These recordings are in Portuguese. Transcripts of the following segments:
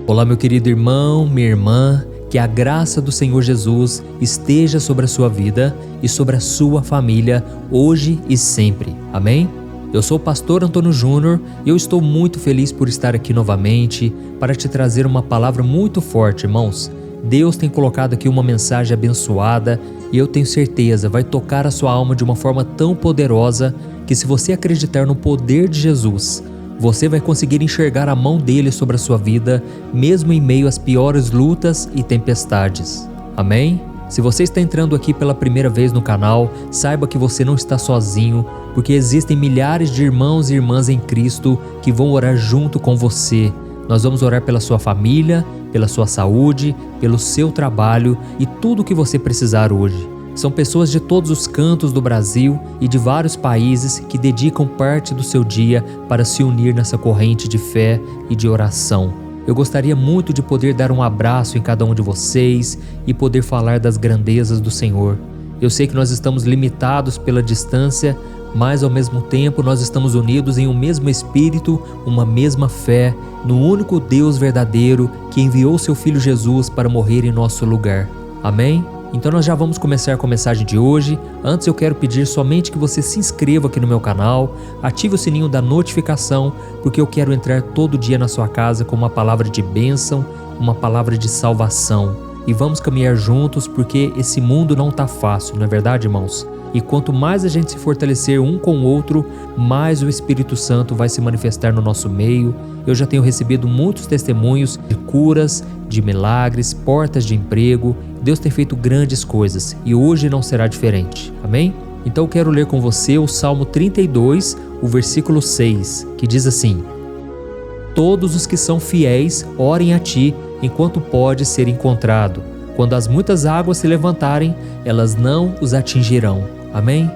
Olá, meu querido irmão, minha irmã, que a graça do Senhor Jesus esteja sobre a sua vida e sobre a sua família, hoje e sempre. Amém? Eu sou o pastor Antônio Júnior e eu estou muito feliz por estar aqui novamente para te trazer uma palavra muito forte, irmãos. Deus tem colocado aqui uma mensagem abençoada e eu tenho certeza vai tocar a sua alma de uma forma tão poderosa que, se você acreditar no poder de Jesus, você vai conseguir enxergar a mão dele sobre a sua vida, mesmo em meio às piores lutas e tempestades. Amém? Se você está entrando aqui pela primeira vez no canal, saiba que você não está sozinho, porque existem milhares de irmãos e irmãs em Cristo que vão orar junto com você. Nós vamos orar pela sua família, pela sua saúde, pelo seu trabalho e tudo o que você precisar hoje. São pessoas de todos os cantos do Brasil e de vários países que dedicam parte do seu dia para se unir nessa corrente de fé e de oração. Eu gostaria muito de poder dar um abraço em cada um de vocês e poder falar das grandezas do Senhor. Eu sei que nós estamos limitados pela distância, mas ao mesmo tempo nós estamos unidos em um mesmo Espírito, uma mesma fé, no único Deus verdadeiro que enviou seu Filho Jesus para morrer em nosso lugar. Amém? Então nós já vamos começar com a mensagem de hoje. Antes eu quero pedir somente que você se inscreva aqui no meu canal, ative o sininho da notificação, porque eu quero entrar todo dia na sua casa com uma palavra de bênção, uma palavra de salvação. E vamos caminhar juntos, porque esse mundo não está fácil, não é verdade, irmãos? E quanto mais a gente se fortalecer um com o outro, mais o Espírito Santo vai se manifestar no nosso meio. Eu já tenho recebido muitos testemunhos de curas, de milagres, portas de emprego. Deus tem feito grandes coisas e hoje não será diferente. Amém? Então eu quero ler com você o Salmo 32, o versículo 6, que diz assim: Todos os que são fiéis orem a ti enquanto pode ser encontrado. Quando as muitas águas se levantarem, elas não os atingirão. Amém?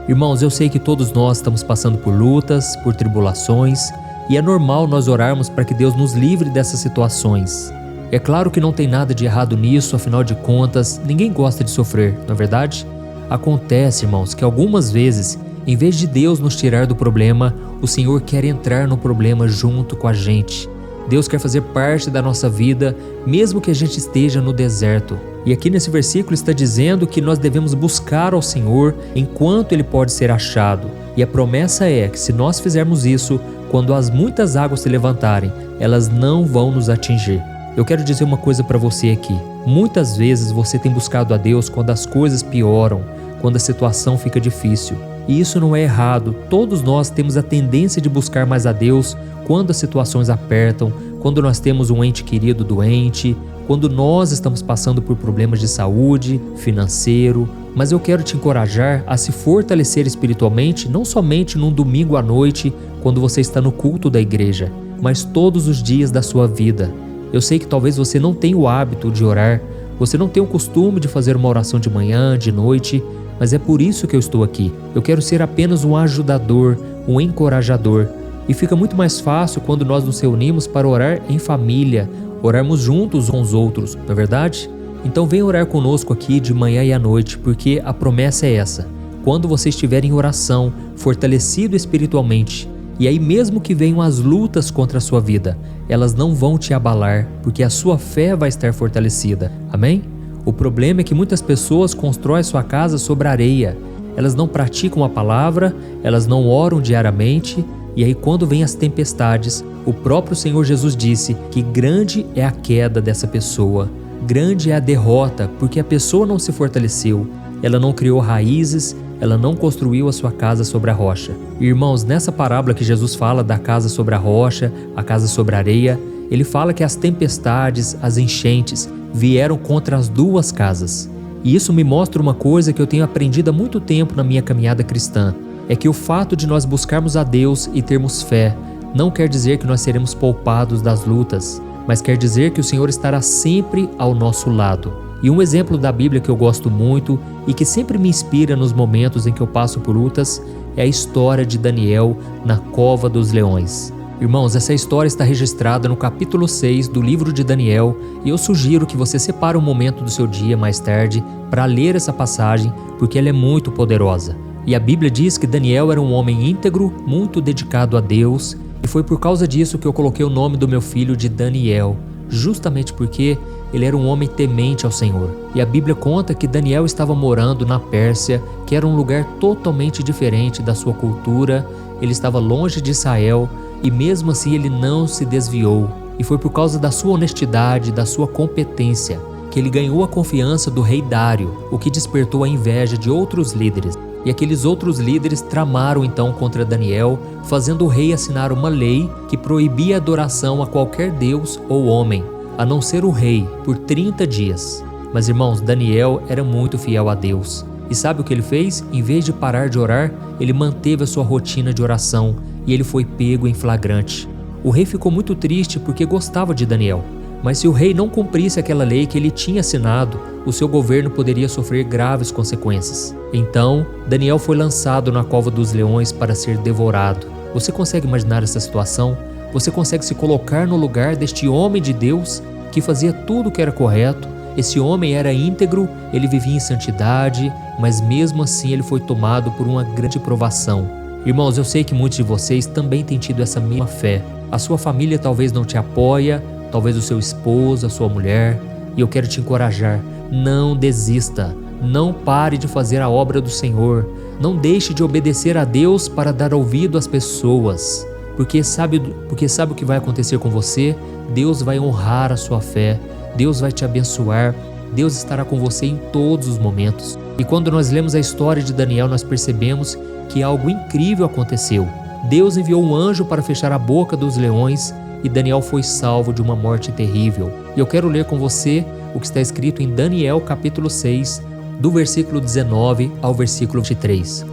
Irmãos, eu sei que todos nós estamos passando por lutas, por tribulações, e é normal nós orarmos para que Deus nos livre dessas situações. É claro que não tem nada de errado nisso, afinal de contas, ninguém gosta de sofrer, não é verdade? Acontece, irmãos, que algumas vezes, em vez de Deus nos tirar do problema, o Senhor quer entrar no problema junto com a gente. Deus quer fazer parte da nossa vida, mesmo que a gente esteja no deserto. E aqui nesse versículo está dizendo que nós devemos buscar ao Senhor enquanto Ele pode ser achado. E a promessa é que, se nós fizermos isso, quando as muitas águas se levantarem, elas não vão nos atingir. Eu quero dizer uma coisa para você aqui. Muitas vezes você tem buscado a Deus quando as coisas pioram, quando a situação fica difícil. E isso não é errado. Todos nós temos a tendência de buscar mais a Deus quando as situações apertam, quando nós temos um ente querido doente, quando nós estamos passando por problemas de saúde, financeiro. Mas eu quero te encorajar a se fortalecer espiritualmente, não somente num domingo à noite, quando você está no culto da igreja, mas todos os dias da sua vida. Eu sei que talvez você não tenha o hábito de orar, você não tenha o costume de fazer uma oração de manhã, de noite, mas é por isso que eu estou aqui. Eu quero ser apenas um ajudador, um encorajador. E fica muito mais fácil quando nós nos reunimos para orar em família, orarmos juntos com os outros, não é verdade? Então venha orar conosco aqui de manhã e à noite, porque a promessa é essa. Quando você estiver em oração, fortalecido espiritualmente, e aí mesmo que venham as lutas contra a sua vida, elas não vão te abalar, porque a sua fé vai estar fortalecida. Amém? O problema é que muitas pessoas constroem sua casa sobre areia. Elas não praticam a palavra, elas não oram diariamente, e aí quando vêm as tempestades, o próprio Senhor Jesus disse que grande é a queda dessa pessoa, grande é a derrota, porque a pessoa não se fortaleceu, ela não criou raízes, ela não construiu a sua casa sobre a rocha. Irmãos, nessa parábola que Jesus fala da casa sobre a rocha, a casa sobre a areia, ele fala que as tempestades, as enchentes, vieram contra as duas casas. E isso me mostra uma coisa que eu tenho aprendido há muito tempo na minha caminhada cristã. É que o fato de nós buscarmos a Deus e termos fé não quer dizer que nós seremos poupados das lutas, mas quer dizer que o Senhor estará sempre ao nosso lado. E um exemplo da Bíblia que eu gosto muito e que sempre me inspira nos momentos em que eu passo por lutas é a história de Daniel na cova dos leões. Irmãos, essa história está registrada no capítulo 6 do livro de Daniel e eu sugiro que você separe um momento do seu dia mais tarde para ler essa passagem, porque ela é muito poderosa. E a Bíblia diz que Daniel era um homem íntegro, muito dedicado a Deus, e foi por causa disso que eu coloquei o nome do meu filho de Daniel, justamente porque ele era um homem temente ao Senhor. E a Bíblia conta que Daniel estava morando na Pérsia, que era um lugar totalmente diferente da sua cultura. Ele estava longe de Israel e mesmo assim ele não se desviou. E foi por causa da sua honestidade, da sua competência, que ele ganhou a confiança do rei Dário, o que despertou a inveja de outros líderes. E aqueles outros líderes tramaram então contra Daniel, fazendo o rei assinar uma lei que proibia a adoração a qualquer deus ou homem, a não ser o rei, por 30 dias. Mas irmãos, Daniel era muito fiel a Deus. E sabe o que ele fez? Em vez de parar de orar, ele manteve a sua rotina de oração e ele foi pego em flagrante. O rei ficou muito triste porque gostava de Daniel. Mas se o rei não cumprisse aquela lei que ele tinha assinado, o seu governo poderia sofrer graves consequências. Então, Daniel foi lançado na cova dos leões para ser devorado. Você consegue imaginar essa situação? Você consegue se colocar no lugar deste homem de Deus que fazia tudo o que era correto? Esse homem era íntegro, ele vivia em santidade, mas mesmo assim ele foi tomado por uma grande provação. Irmãos, eu sei que muitos de vocês também têm tido essa mesma fé. A sua família talvez não te apoia, talvez o seu esposo, a sua mulher, e eu quero te encorajar, não desista, não pare de fazer a obra do Senhor, não deixe de obedecer a Deus para dar ouvido às pessoas, porque sabe o que vai acontecer com você? Deus vai honrar a sua fé, Deus vai te abençoar, Deus estará com você em todos os momentos. E quando nós lemos a história de Daniel, nós percebemos que algo incrível aconteceu. Deus enviou um anjo para fechar a boca dos leões e Daniel foi salvo de uma morte terrível. E eu quero ler com você o que está escrito em Daniel capítulo 6, do versículo 19 ao versículo 23.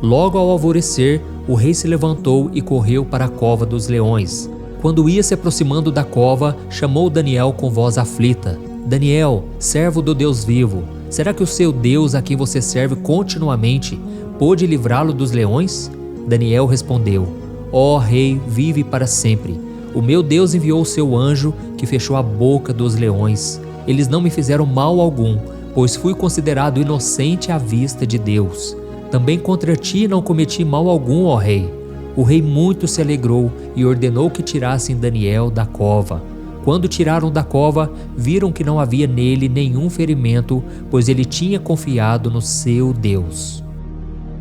Logo ao alvorecer, o rei se levantou e correu para a cova dos leões. Quando ia se aproximando da cova, chamou Daniel com voz aflita: Daniel, servo do Deus vivo, será que o seu Deus, a quem você serve continuamente, pôde livrá-lo dos leões? Daniel respondeu: Ó rei, vive para sempre. O meu Deus enviou o seu anjo que fechou a boca dos leões. Eles não me fizeram mal algum, pois fui considerado inocente à vista de Deus. Também contra ti não cometi mal algum, ó rei. O rei muito se alegrou e ordenou que tirassem Daniel da cova. Quando tiraram da cova, viram que não havia nele nenhum ferimento, pois ele tinha confiado no seu Deus.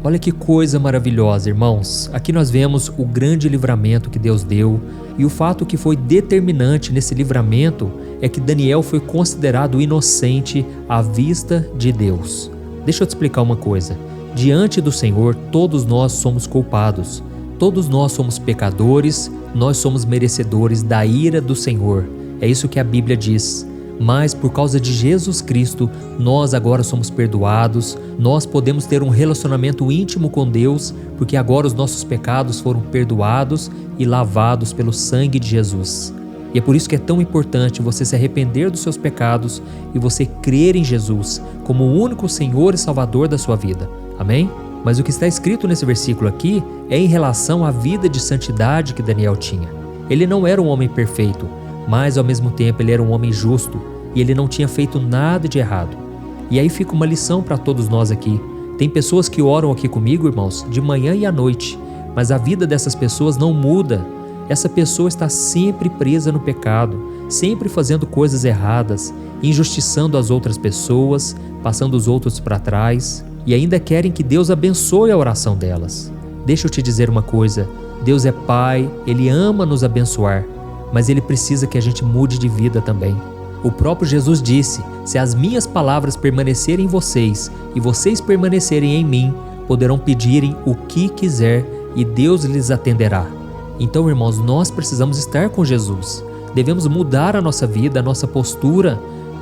Olha que coisa maravilhosa, irmãos. Aqui nós vemos o grande livramento que Deus deu, e o fato que foi determinante nesse livramento é que Daniel foi considerado inocente à vista de Deus. Deixa eu te explicar uma coisa. Diante do Senhor, todos nós somos culpados. Todos nós somos pecadores, nós somos merecedores da ira do Senhor. É isso que a Bíblia diz. Mas por causa de Jesus Cristo, nós agora somos perdoados, nós podemos ter um relacionamento íntimo com Deus, porque agora os nossos pecados foram perdoados e lavados pelo sangue de Jesus. E é por isso que é tão importante você se arrepender dos seus pecados e você crer em Jesus como o único Senhor e Salvador da sua vida. Amém? Mas o que está escrito nesse versículo aqui é em relação à vida de santidade que Daniel tinha. Ele não era um homem perfeito, mas ao mesmo tempo ele era um homem justo e ele não tinha feito nada de errado. E aí fica uma lição para todos nós aqui. Tem pessoas que oram aqui comigo, irmãos, de manhã e à noite, mas a vida dessas pessoas não muda. Essa pessoa está sempre presa no pecado, sempre fazendo coisas erradas, injustiçando as outras pessoas, passando os outros para trás, e ainda querem que Deus abençoe a oração delas. Deixa eu te dizer uma coisa, Deus é Pai, Ele ama nos abençoar, mas Ele precisa que a gente mude de vida também. O próprio Jesus disse: se as minhas palavras permanecerem em vocês e vocês permanecerem em mim, poderão pedirem o que quiser e Deus lhes atenderá. Então, irmãos, nós precisamos estar com Jesus. Devemos mudar a nossa vida, a nossa postura.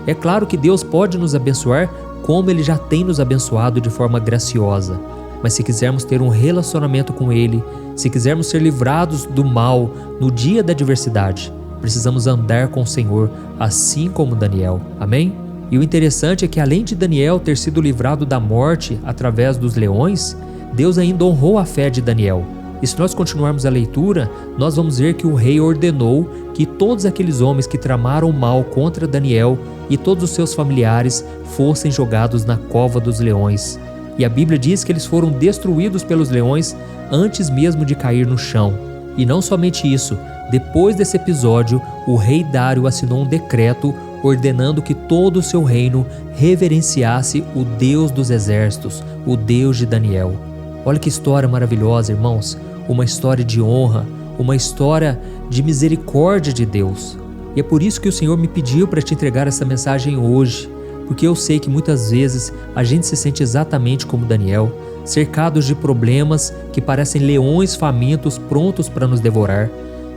É claro que Deus pode nos abençoar como Ele já tem nos abençoado de forma graciosa. Mas se quisermos ter um relacionamento com Ele, se quisermos ser livrados do mal no dia da adversidade, precisamos andar com o Senhor, assim como Daniel. Amém? E o interessante é que além de Daniel ter sido livrado da morte através dos leões, Deus ainda honrou a fé de Daniel. E se nós continuarmos a leitura, nós vamos ver que o rei ordenou que todos aqueles homens que tramaram mal contra Daniel e todos os seus familiares fossem jogados na cova dos leões. E a Bíblia diz que eles foram destruídos pelos leões antes mesmo de cair no chão. E não somente isso, Depois desse episódio, o rei Dário assinou um decreto ordenando que todo o seu reino reverenciasse o Deus dos exércitos, o Deus de Daniel. Olha que história maravilhosa, irmãos. Uma história de honra, uma história de misericórdia de Deus. E é por isso que o Senhor me pediu para te entregar essa mensagem hoje, porque eu sei que muitas vezes a gente se sente exatamente como Daniel, cercados de problemas que parecem leões famintos prontos para nos devorar.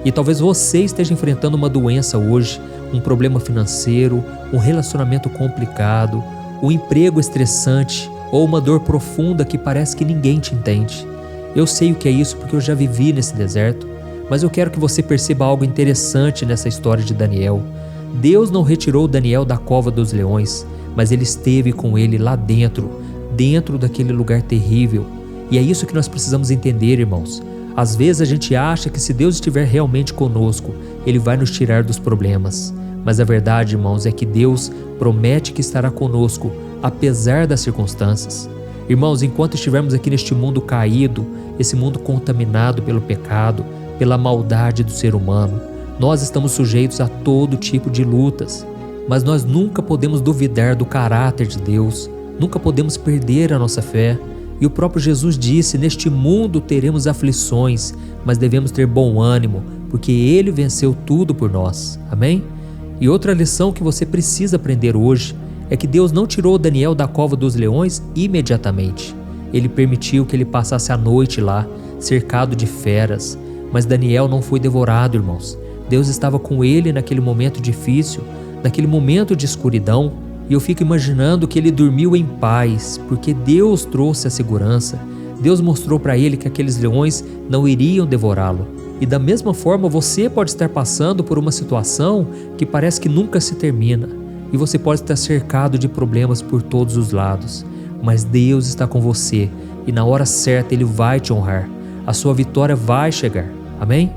E talvez você esteja enfrentando uma doença hoje, um problema financeiro, um relacionamento complicado, um emprego estressante ou uma dor profunda que parece que ninguém te entende. Eu sei o que é isso porque eu já vivi nesse deserto, mas eu quero que você perceba algo interessante nessa história de Daniel. Deus não retirou Daniel da cova dos leões, mas ele esteve com ele lá dentro daquele lugar terrível. E é isso que nós precisamos entender, irmãos. Às vezes a gente acha que se Deus estiver realmente conosco, Ele vai nos tirar dos problemas. Mas a verdade, irmãos, é que Deus promete que estará conosco, apesar das circunstâncias. Irmãos, enquanto estivermos aqui neste mundo caído, esse mundo contaminado pelo pecado, pela maldade do ser humano, nós estamos sujeitos a todo tipo de lutas. Mas nós nunca podemos duvidar do caráter de Deus, nunca podemos perder a nossa fé. E o próprio Jesus disse: neste mundo teremos aflições, mas devemos ter bom ânimo, porque Ele venceu tudo por nós. Amém? E outra lição que você precisa aprender hoje é que Deus não tirou Daniel da cova dos leões imediatamente. Ele permitiu que ele passasse a noite lá, cercado de feras. Mas Daniel não foi devorado, irmãos. Deus estava com ele naquele momento difícil, naquele momento de escuridão. E eu fico imaginando que ele dormiu em paz, porque Deus trouxe a segurança. Deus mostrou para ele que aqueles leões não iriam devorá-lo. E da mesma forma você pode estar passando por uma situação que parece que nunca se termina. E você pode estar cercado de problemas por todos os lados. Mas Deus está com você e na hora certa Ele vai te honrar. A sua vitória vai chegar. Amém?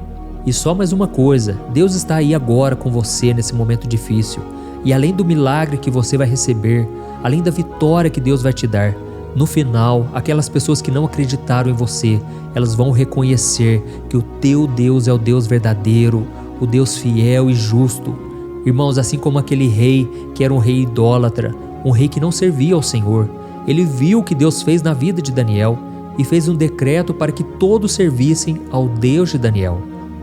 E só mais uma coisa, Deus está aí agora com você nesse momento difícil. E além do milagre que você vai receber, além da vitória que Deus vai te dar, no final, aquelas pessoas que não acreditaram em você, elas vão reconhecer que o teu Deus é o Deus verdadeiro, o Deus fiel e justo. Irmãos, assim como aquele rei que era um rei idólatra, um rei que não servia ao Senhor, ele viu o que Deus fez na vida de Daniel e fez um decreto para que todos servissem ao Deus de Daniel.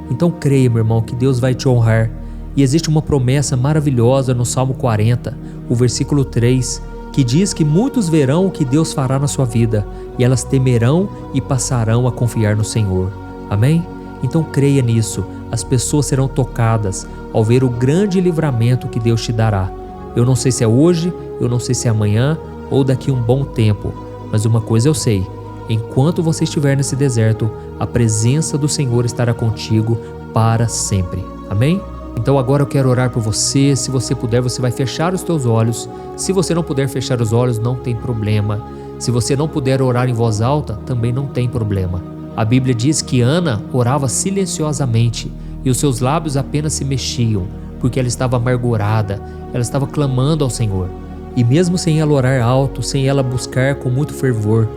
Então creia, meu irmão, que Deus vai te honrar. E existe uma promessa maravilhosa no Salmo 40, o versículo 3, que diz que muitos verão o que Deus fará na sua vida, e elas temerão e passarão a confiar no Senhor. Amém? Então creia nisso, as pessoas serão tocadas ao ver o grande livramento que Deus te dará. Eu não sei se é hoje, eu não sei se é amanhã ou daqui a um bom tempo, mas uma coisa eu sei: enquanto você estiver nesse deserto, a presença do Senhor estará contigo para sempre. Amém? Então agora eu quero orar por você. Se você puder, você vai fechar os teus olhos. Se você não puder fechar os olhos, não tem problema. Se você não puder orar em voz alta, também não tem problema. A Bíblia diz que Ana orava silenciosamente e os seus lábios apenas se mexiam, porque ela estava amargurada, ela estava clamando ao Senhor. E mesmo sem ela orar alto, sem ela buscar com muito fervor,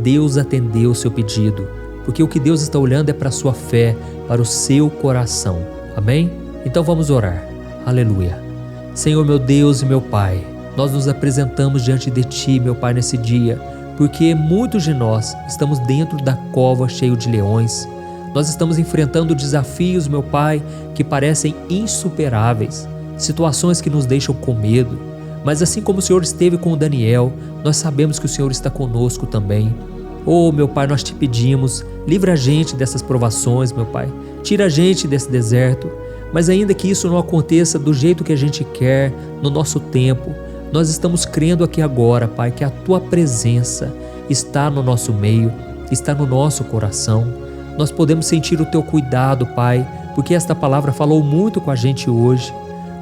Deus atendeu o seu pedido, porque o que Deus está olhando é para a sua fé, para o seu coração. Amém? Então vamos orar. Aleluia. Senhor, meu Deus e meu Pai, nós nos apresentamos diante de Ti, meu Pai, nesse dia, porque muitos de nós estamos dentro da cova cheio de leões. Nós estamos enfrentando desafios, meu Pai, que parecem insuperáveis, situações que nos deixam com medo. Mas assim como o Senhor esteve com o Daniel, nós sabemos que o Senhor está conosco também. Oh, meu Pai, nós te pedimos, livra a gente dessas provações, meu Pai. Tira a gente desse deserto. Mas ainda que isso não aconteça do jeito que a gente quer, no nosso tempo, nós estamos crendo aqui agora, Pai, que a Tua presença está no nosso meio, está no nosso coração. Nós podemos sentir o Teu cuidado, Pai, porque esta palavra falou muito com a gente hoje.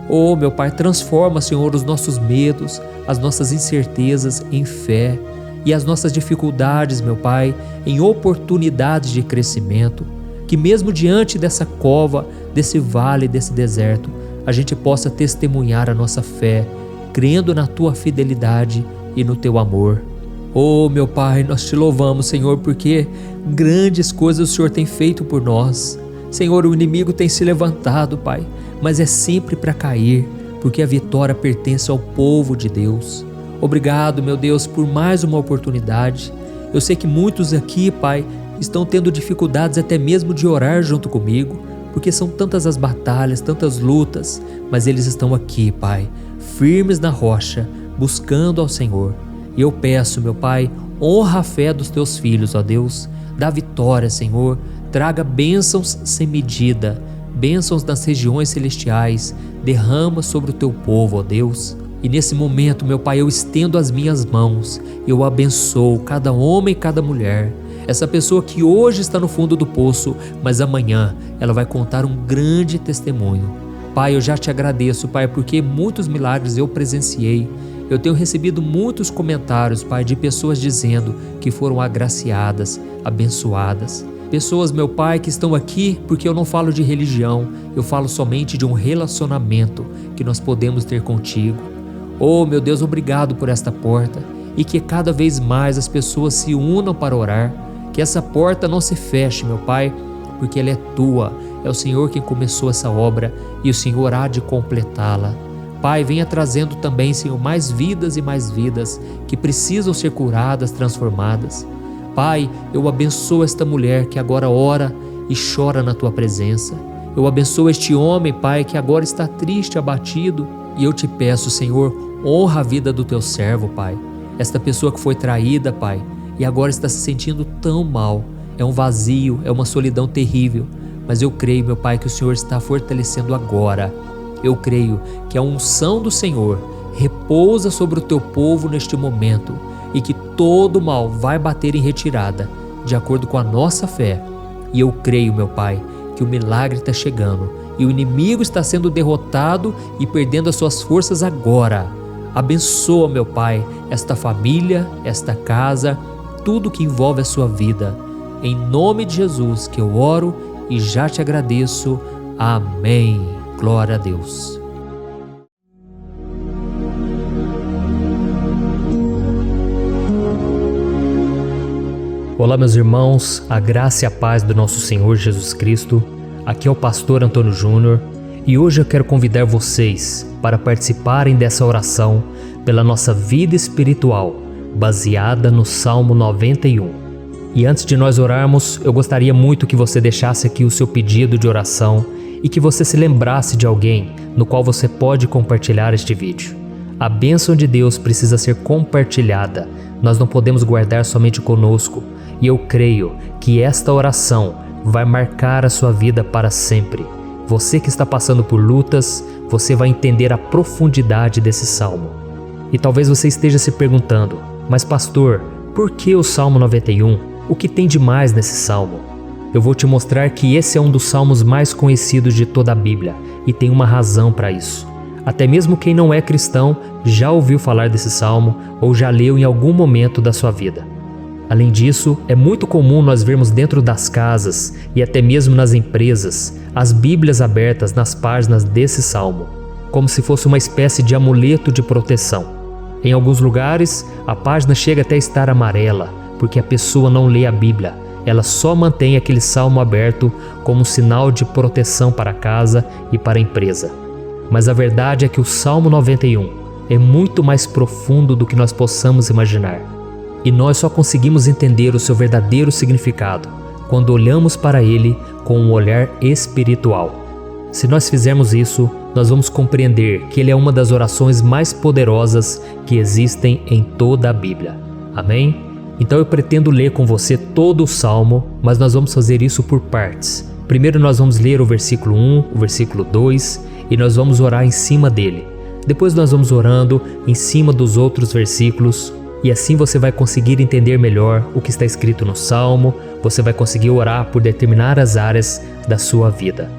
Oh, meu Pai, transforma, Senhor, os nossos medos, as nossas incertezas em fé e as nossas dificuldades, meu Pai, em oportunidades de crescimento. Que mesmo diante dessa cova, desse vale, desse deserto, a gente possa testemunhar a nossa fé, crendo na Tua fidelidade e no Teu amor. Oh, meu Pai, nós Te louvamos, Senhor, porque grandes coisas o Senhor tem feito por nós. Senhor, o inimigo tem se levantado, Pai, mas é sempre para cair, porque a vitória pertence ao povo de Deus. Obrigado, meu Deus, por mais uma oportunidade. Eu sei que muitos aqui, Pai, estão tendo dificuldades até mesmo de orar junto comigo, porque são tantas as batalhas, tantas lutas, mas eles estão aqui, Pai, firmes na rocha, buscando ao Senhor. E eu peço, meu Pai, honra a fé dos teus filhos, ó Deus, dá vitória, Senhor, traga bênçãos sem medida, bênçãos nas regiões celestiais, derrama sobre o teu povo, ó Deus. E nesse momento, meu Pai, eu estendo as minhas mãos, eu abençoo cada homem e cada mulher, essa pessoa que hoje está no fundo do poço, mas amanhã ela vai contar um grande testemunho. Pai, eu já te agradeço, Pai, porque muitos milagres eu presenciei. Eu tenho recebido muitos comentários, Pai, de pessoas dizendo que foram agraciadas, abençoadas. Pessoas, meu Pai, que estão aqui porque eu não falo de religião, eu falo somente de um relacionamento que nós podemos ter contigo. Oh, meu Deus, obrigado por esta porta e que cada vez mais as pessoas se unam para orar, que essa porta não se feche, meu Pai, porque ela é tua, é o Senhor quem começou essa obra e o Senhor há de completá-la. Pai, venha trazendo também, Senhor, mais vidas e mais vidas que precisam ser curadas, transformadas. Pai, eu abençoo esta mulher que agora ora e chora na tua presença. Eu abençoo este homem, Pai, que agora está triste, abatido, e eu te peço, Senhor, honra a vida do teu servo, Pai. Esta pessoa que foi traída, Pai, e agora está se sentindo tão mal. É um vazio, é uma solidão terrível. Mas eu creio, meu Pai, que o Senhor está fortalecendo agora. Eu creio que a unção do Senhor repousa sobre o teu povo neste momento e que todo mal vai bater em retirada, de acordo com a nossa fé. E eu creio, meu Pai, que o milagre está chegando e o inimigo está sendo derrotado e perdendo as suas forças agora. Abençoa, meu Pai, esta família, esta casa, tudo que envolve a sua vida. Em nome de Jesus que eu oro e já te agradeço. Amém. Glória a Deus. Olá, meus irmãos, a graça e a paz do nosso Senhor Jesus Cristo. Aqui é o pastor Antônio Júnior e hoje eu quero convidar vocês para participarem dessa oração pela nossa vida espiritual, baseada no Salmo 91. E antes de nós orarmos, eu gostaria muito que você deixasse aqui o seu pedido de oração e que você se lembrasse de alguém no qual você pode compartilhar este vídeo. A bênção de Deus precisa ser compartilhada, nós não podemos guardar somente conosco, e eu creio que esta oração vai marcar a sua vida para sempre. Você que está passando por lutas, você vai entender a profundidade desse salmo. E talvez você esteja se perguntando, mas pastor, por que o Salmo 91? O que tem de mais nesse salmo? Eu vou te mostrar que esse é um dos salmos mais conhecidos de toda a Bíblia e tem uma razão para isso. Até mesmo quem não é cristão já ouviu falar desse salmo ou já leu em algum momento da sua vida. Além disso, é muito comum nós vermos dentro das casas e até mesmo nas empresas as Bíblias abertas nas páginas desse salmo, como se fosse uma espécie de amuleto de proteção. Em alguns lugares, a página chega até a estar amarela, porque a pessoa não lê a Bíblia. Ela só mantém aquele salmo aberto como um sinal de proteção para a casa e para a empresa. Mas a verdade é que o Salmo 91 é muito mais profundo do que nós possamos imaginar. E nós só conseguimos entender o seu verdadeiro significado quando olhamos para ele com um olhar espiritual. Se nós fizermos isso, nós vamos compreender que ele é uma das orações mais poderosas que existem em toda a Bíblia. Amém? Então eu pretendo ler com você todo o Salmo, mas nós vamos fazer isso por partes. Primeiro nós vamos ler o versículo 1, o versículo 2 e nós vamos orar em cima dele. Depois nós vamos orando em cima dos outros versículos e assim você vai conseguir entender melhor o que está escrito no Salmo, você vai conseguir orar por determinadas áreas da sua vida.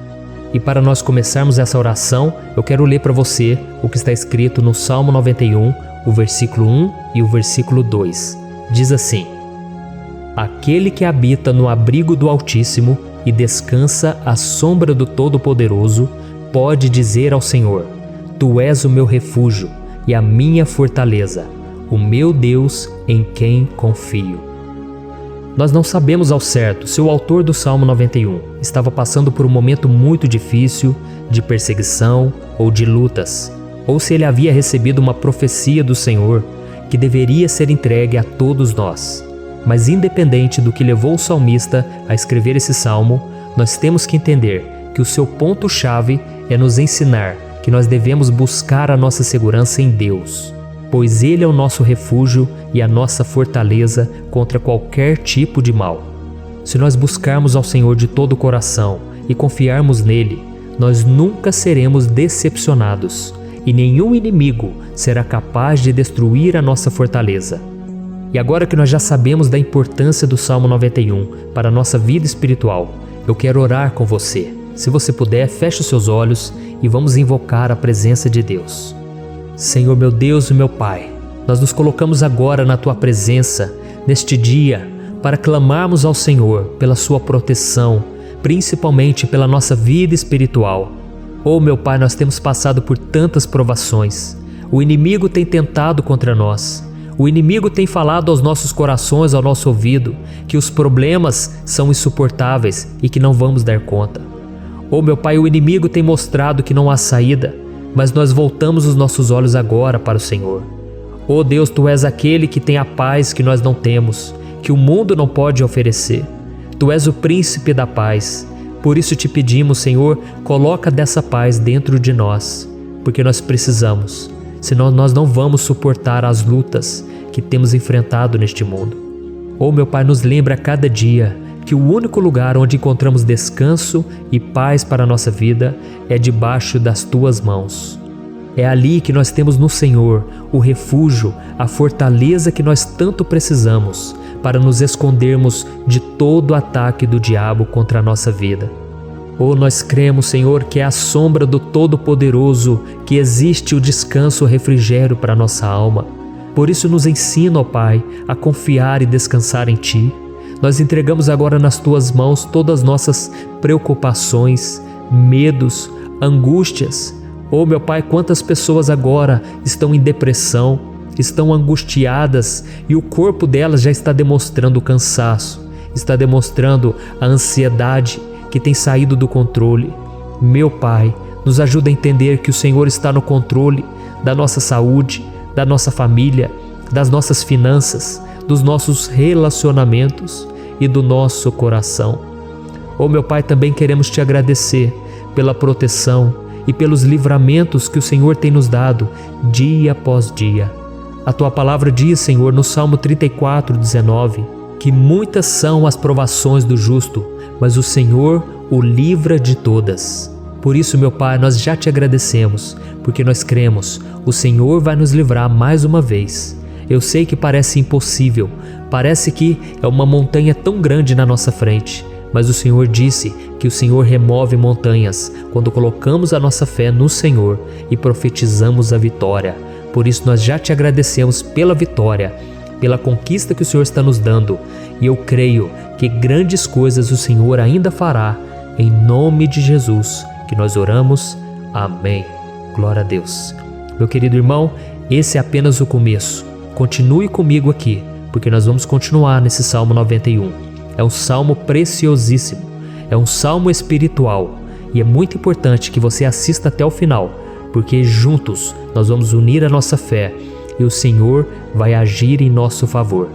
E para nós começarmos essa oração, eu quero ler para você o que está escrito no Salmo 91, o versículo 1 e o versículo 2. Diz assim: Aquele que habita no abrigo do Altíssimo e descansa à sombra do Todo-Poderoso, pode dizer ao Senhor: Tu és o meu refúgio e a minha fortaleza, o meu Deus em quem confio. Nós não sabemos ao certo se o autor do Salmo 91 estava passando por um momento muito difícil, de perseguição ou de lutas, ou se ele havia recebido uma profecia do Senhor que deveria ser entregue a todos nós. Mas independente do que levou o salmista a escrever esse salmo, nós temos que entender que o seu ponto-chave é nos ensinar que nós devemos buscar a nossa segurança em Deus, pois Ele é o nosso refúgio e a nossa fortaleza contra qualquer tipo de mal. Se nós buscarmos ao Senhor de todo o coração e confiarmos nele, nós nunca seremos decepcionados e nenhum inimigo será capaz de destruir a nossa fortaleza. E agora que nós já sabemos da importância do Salmo 91 para a nossa vida espiritual, eu quero orar com você. Se você puder, feche os seus olhos e vamos invocar a presença de Deus. Senhor meu Deus e meu Pai, nós nos colocamos agora na Tua presença, neste dia, para clamarmos ao Senhor pela Sua proteção, principalmente pela nossa vida espiritual. Oh meu Pai, nós temos passado por tantas provações. O inimigo tem tentado contra nós. O inimigo tem falado aos nossos corações, ao nosso ouvido, que os problemas são insuportáveis e que não vamos dar conta. Oh meu Pai, o inimigo tem mostrado que não há saída, mas nós voltamos os nossos olhos agora para o Senhor. Oh Deus, Tu és aquele que tem a paz que nós não temos, que o mundo não pode oferecer. Tu és o príncipe da paz. Por isso te pedimos, Senhor, coloca dessa paz dentro de nós, porque nós precisamos, senão nós não vamos suportar as lutas que temos enfrentado neste mundo. Oh meu Pai, nos lembra a cada dia que o único lugar onde encontramos descanso e paz para a nossa vida é debaixo das Tuas mãos. É ali que nós temos no Senhor o refúgio, a fortaleza que nós tanto precisamos para nos escondermos de todo ataque do diabo contra a nossa vida. Oh, nós cremos, Senhor, que é à sombra do Todo-Poderoso que existe o descanso, o refrigério para a nossa alma. Por isso nos ensina, ó Pai, a confiar e descansar em Ti. Nós entregamos agora nas Tuas mãos todas as nossas preocupações, medos, angústias. Oh meu Pai, quantas pessoas agora estão em depressão, estão angustiadas e o corpo delas já está demonstrando o cansaço, está demonstrando a ansiedade que tem saído do controle. Meu Pai, nos ajuda a entender que o Senhor está no controle da nossa saúde, da nossa família, das nossas finanças, dos nossos relacionamentos e do nosso coração. Oh meu Pai, também queremos Te agradecer pela proteção e pelos livramentos que o Senhor tem nos dado dia após dia. A Tua palavra diz, Senhor, no Salmo 34:19, que muitas são as provações do justo, mas o Senhor o livra de todas. Por isso, meu Pai, nós já Te agradecemos, porque nós cremos, o Senhor vai nos livrar mais uma vez. Eu sei que parece impossível, parece que é uma montanha tão grande na nossa frente, mas o Senhor disse que o Senhor remove montanhas quando colocamos a nossa fé no Senhor e profetizamos a vitória. Por isso nós já Te agradecemos pela vitória, pela conquista que o Senhor está nos dando, e eu creio que grandes coisas o Senhor ainda fará, em nome de Jesus, que nós oramos. Amém. Glória a Deus. Meu querido irmão, esse é apenas o começo. Continue comigo aqui, porque nós vamos continuar nesse Salmo 91. É um salmo preciosíssimo, é um salmo espiritual, e é muito importante que você assista até o final, porque juntos nós vamos unir a nossa fé e o Senhor vai agir em nosso favor.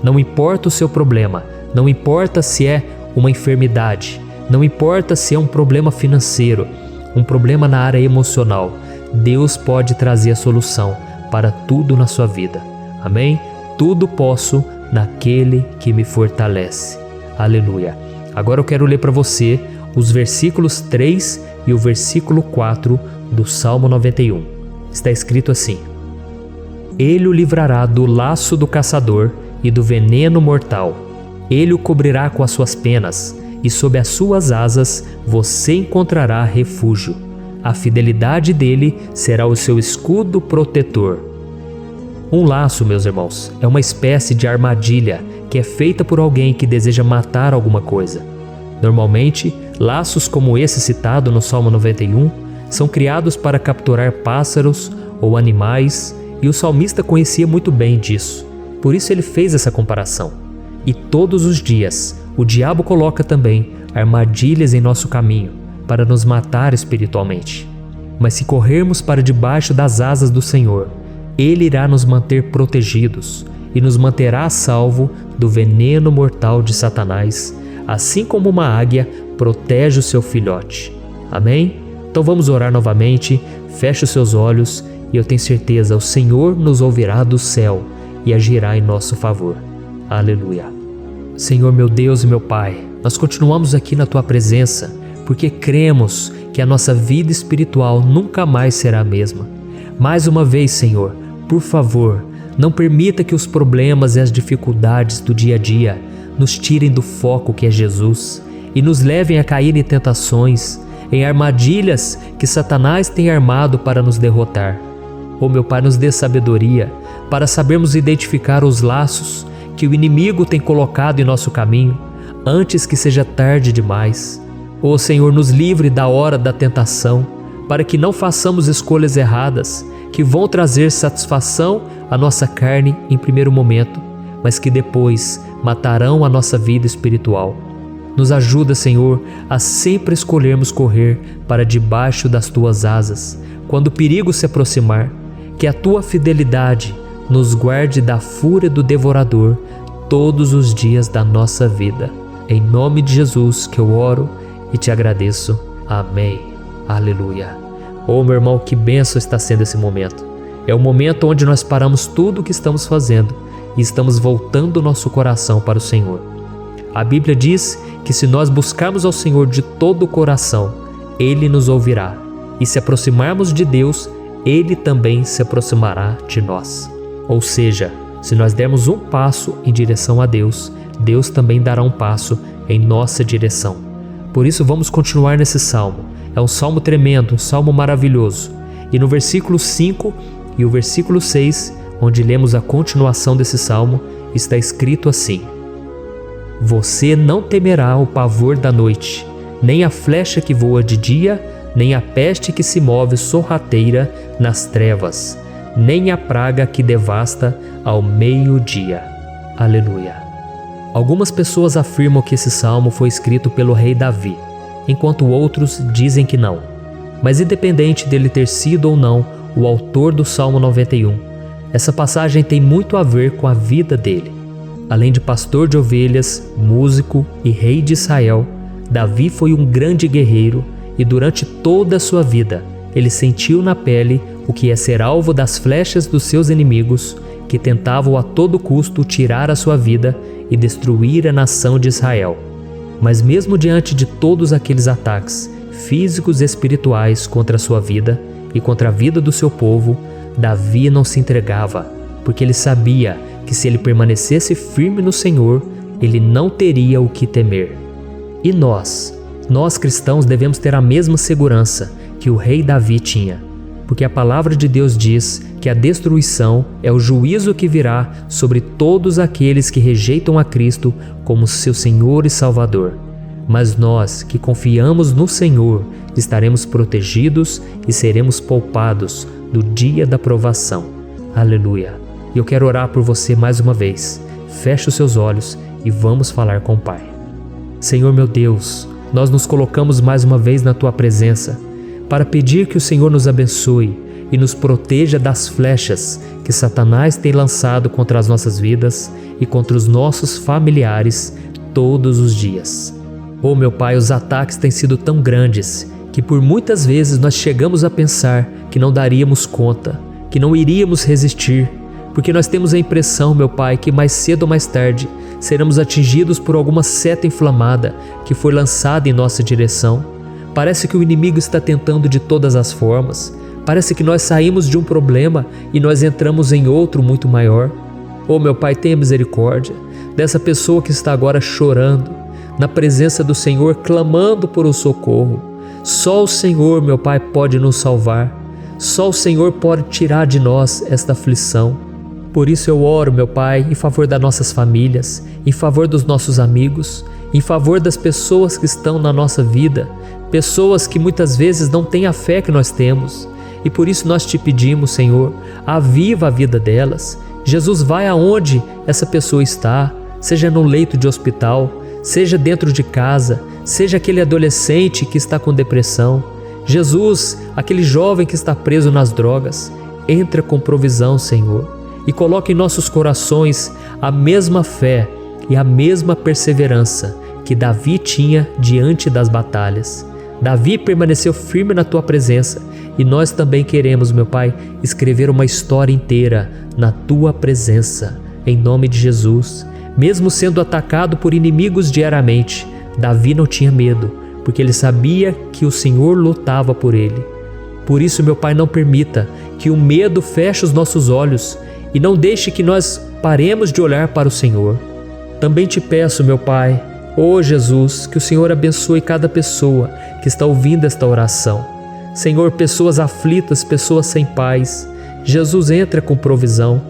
Não importa o seu problema, não importa se é uma enfermidade, não importa se é um problema financeiro, um problema na área emocional, Deus pode trazer a solução para tudo na sua vida. Amém? Tudo posso naquele que me fortalece. Aleluia. Agora eu quero ler para você os versículos 3 e o versículo 4 do Salmo 91. Está escrito assim: Ele o livrará do laço do caçador e do veneno mortal. Ele o cobrirá com as suas penas, e sob as suas asas você encontrará refúgio. A fidelidade dele será o seu escudo protetor. Um laço, meus irmãos, é uma espécie de armadilha que é feita por alguém que deseja matar alguma coisa. Normalmente, laços como esse citado no Salmo 91 são criados para capturar pássaros ou animais, e o salmista conhecia muito bem disso. Por isso ele fez essa comparação. E todos os dias, o diabo coloca também armadilhas em nosso caminho para nos matar espiritualmente. Mas se corrermos para debaixo das asas do Senhor, Ele irá nos manter protegidos e nos manterá a salvo do veneno mortal de Satanás, assim como uma águia protege o seu filhote. Amém? Então vamos orar novamente, feche os seus olhos e eu tenho certeza, o Senhor nos ouvirá do céu e agirá em nosso favor. Aleluia. Senhor meu Deus e meu Pai, nós continuamos aqui na Tua presença porque cremos que a nossa vida espiritual nunca mais será a mesma. Mais uma vez, Senhor, por favor, não permita que os problemas e as dificuldades do dia a dia nos tirem do foco que é Jesus e nos levem a cair em tentações, em armadilhas que Satanás tem armado para nos derrotar. Oh meu Pai, nos dê sabedoria para sabermos identificar os laços que o inimigo tem colocado em nosso caminho antes que seja tarde demais. Oh Senhor, nos livre da hora da tentação, para que não façamos escolhas erradas que vão trazer satisfação à nossa carne em primeiro momento, mas que depois matarão a nossa vida espiritual. Nos ajuda, Senhor, a sempre escolhermos correr para debaixo das Tuas asas, quando o perigo se aproximar, que a Tua fidelidade nos guarde da fúria do devorador todos os dias da nossa vida. Em nome de Jesus que eu oro e te agradeço. Amém. Aleluia. Oh, meu irmão, que bênção está sendo esse momento. É o momento onde nós paramos tudo o que estamos fazendo e estamos voltando o nosso coração para o Senhor. A Bíblia diz que se nós buscarmos ao Senhor de todo o coração, Ele nos ouvirá. E se aproximarmos de Deus, Ele também se aproximará de nós. Ou seja, se nós dermos um passo em direção a Deus, Deus também dará um passo em nossa direção. Por isso vamos continuar nesse salmo. É um salmo tremendo, um salmo maravilhoso. E no versículo 5 e o versículo 6, onde lemos a continuação desse salmo, está escrito assim: Você não temerá o pavor da noite, nem a flecha que voa de dia, nem a peste que se move sorrateira nas trevas, nem a praga que devasta ao meio-dia. Aleluia. Algumas pessoas afirmam que esse salmo foi escrito pelo rei Davi, enquanto outros dizem que não. Mas independente dele ter sido ou não o autor do Salmo 91, essa passagem tem muito a ver com a vida dele. Além de pastor de ovelhas, músico e rei de Israel, Davi foi um grande guerreiro e durante toda a sua vida ele sentiu na pele o que é ser alvo das flechas dos seus inimigos que tentavam a todo custo tirar a sua vida e destruir a nação de Israel. Mas mesmo diante de todos aqueles ataques físicos e espirituais contra a sua vida e contra a vida do seu povo, Davi não se entregava, porque ele sabia que se ele permanecesse firme no Senhor, ele não teria o que temer. E nós cristãos devemos ter a mesma segurança que o rei Davi tinha, porque a palavra de Deus diz que a destruição é o juízo que virá sobre todos aqueles que rejeitam a Cristo como seu Senhor e Salvador. Mas nós que confiamos no Senhor estaremos protegidos e seremos poupados do dia da provação. Aleluia. E eu quero orar por você mais uma vez. Feche os seus olhos e vamos falar com o Pai. Senhor meu Deus, nós nos colocamos mais uma vez na Tua presença para pedir que o Senhor nos abençoe e nos proteja das flechas que Satanás tem lançado contra as nossas vidas e contra os nossos familiares todos os dias. Oh meu Pai, os ataques têm sido tão grandes que por muitas vezes nós chegamos a pensar que não daríamos conta, que não iríamos resistir, porque nós temos a impressão, meu Pai, que mais cedo ou mais tarde seremos atingidos por alguma seta inflamada que foi lançada em nossa direção. Parece que o inimigo está tentando de todas as formas. Parece que nós saímos de um problema e nós entramos em outro muito maior. Oh meu Pai, tenha misericórdia dessa pessoa que está agora chorando, na presença do Senhor, clamando por um socorro. Só o Senhor, meu Pai, pode nos salvar. Só o Senhor pode tirar de nós esta aflição. Por isso eu oro, meu Pai, em favor das nossas famílias, em favor dos nossos amigos, em favor das pessoas que estão na nossa vida, pessoas que muitas vezes não têm a fé que nós temos. E por isso nós te pedimos, Senhor, aviva a vida delas. Jesus, vai aonde essa pessoa está, seja no leito de hospital, seja dentro de casa, seja aquele adolescente que está com depressão. Jesus, aquele jovem que está preso nas drogas, entra com provisão, Senhor, e coloca em nossos corações a mesma fé e a mesma perseverança que Davi tinha diante das batalhas. Davi permaneceu firme na tua presença e nós também queremos, meu Pai, escrever uma história inteira na tua presença, em nome de Jesus. Mesmo sendo atacado por inimigos diariamente, Davi não tinha medo, porque ele sabia que o Senhor lutava por ele. Por isso, meu Pai, não permita que o medo feche os nossos olhos e não deixe que nós paremos de olhar para o Senhor. Também te peço, meu Pai, ó Jesus, que o Senhor abençoe cada pessoa que está ouvindo esta oração. Senhor, pessoas aflitas, pessoas sem paz. Jesus, entra com provisão.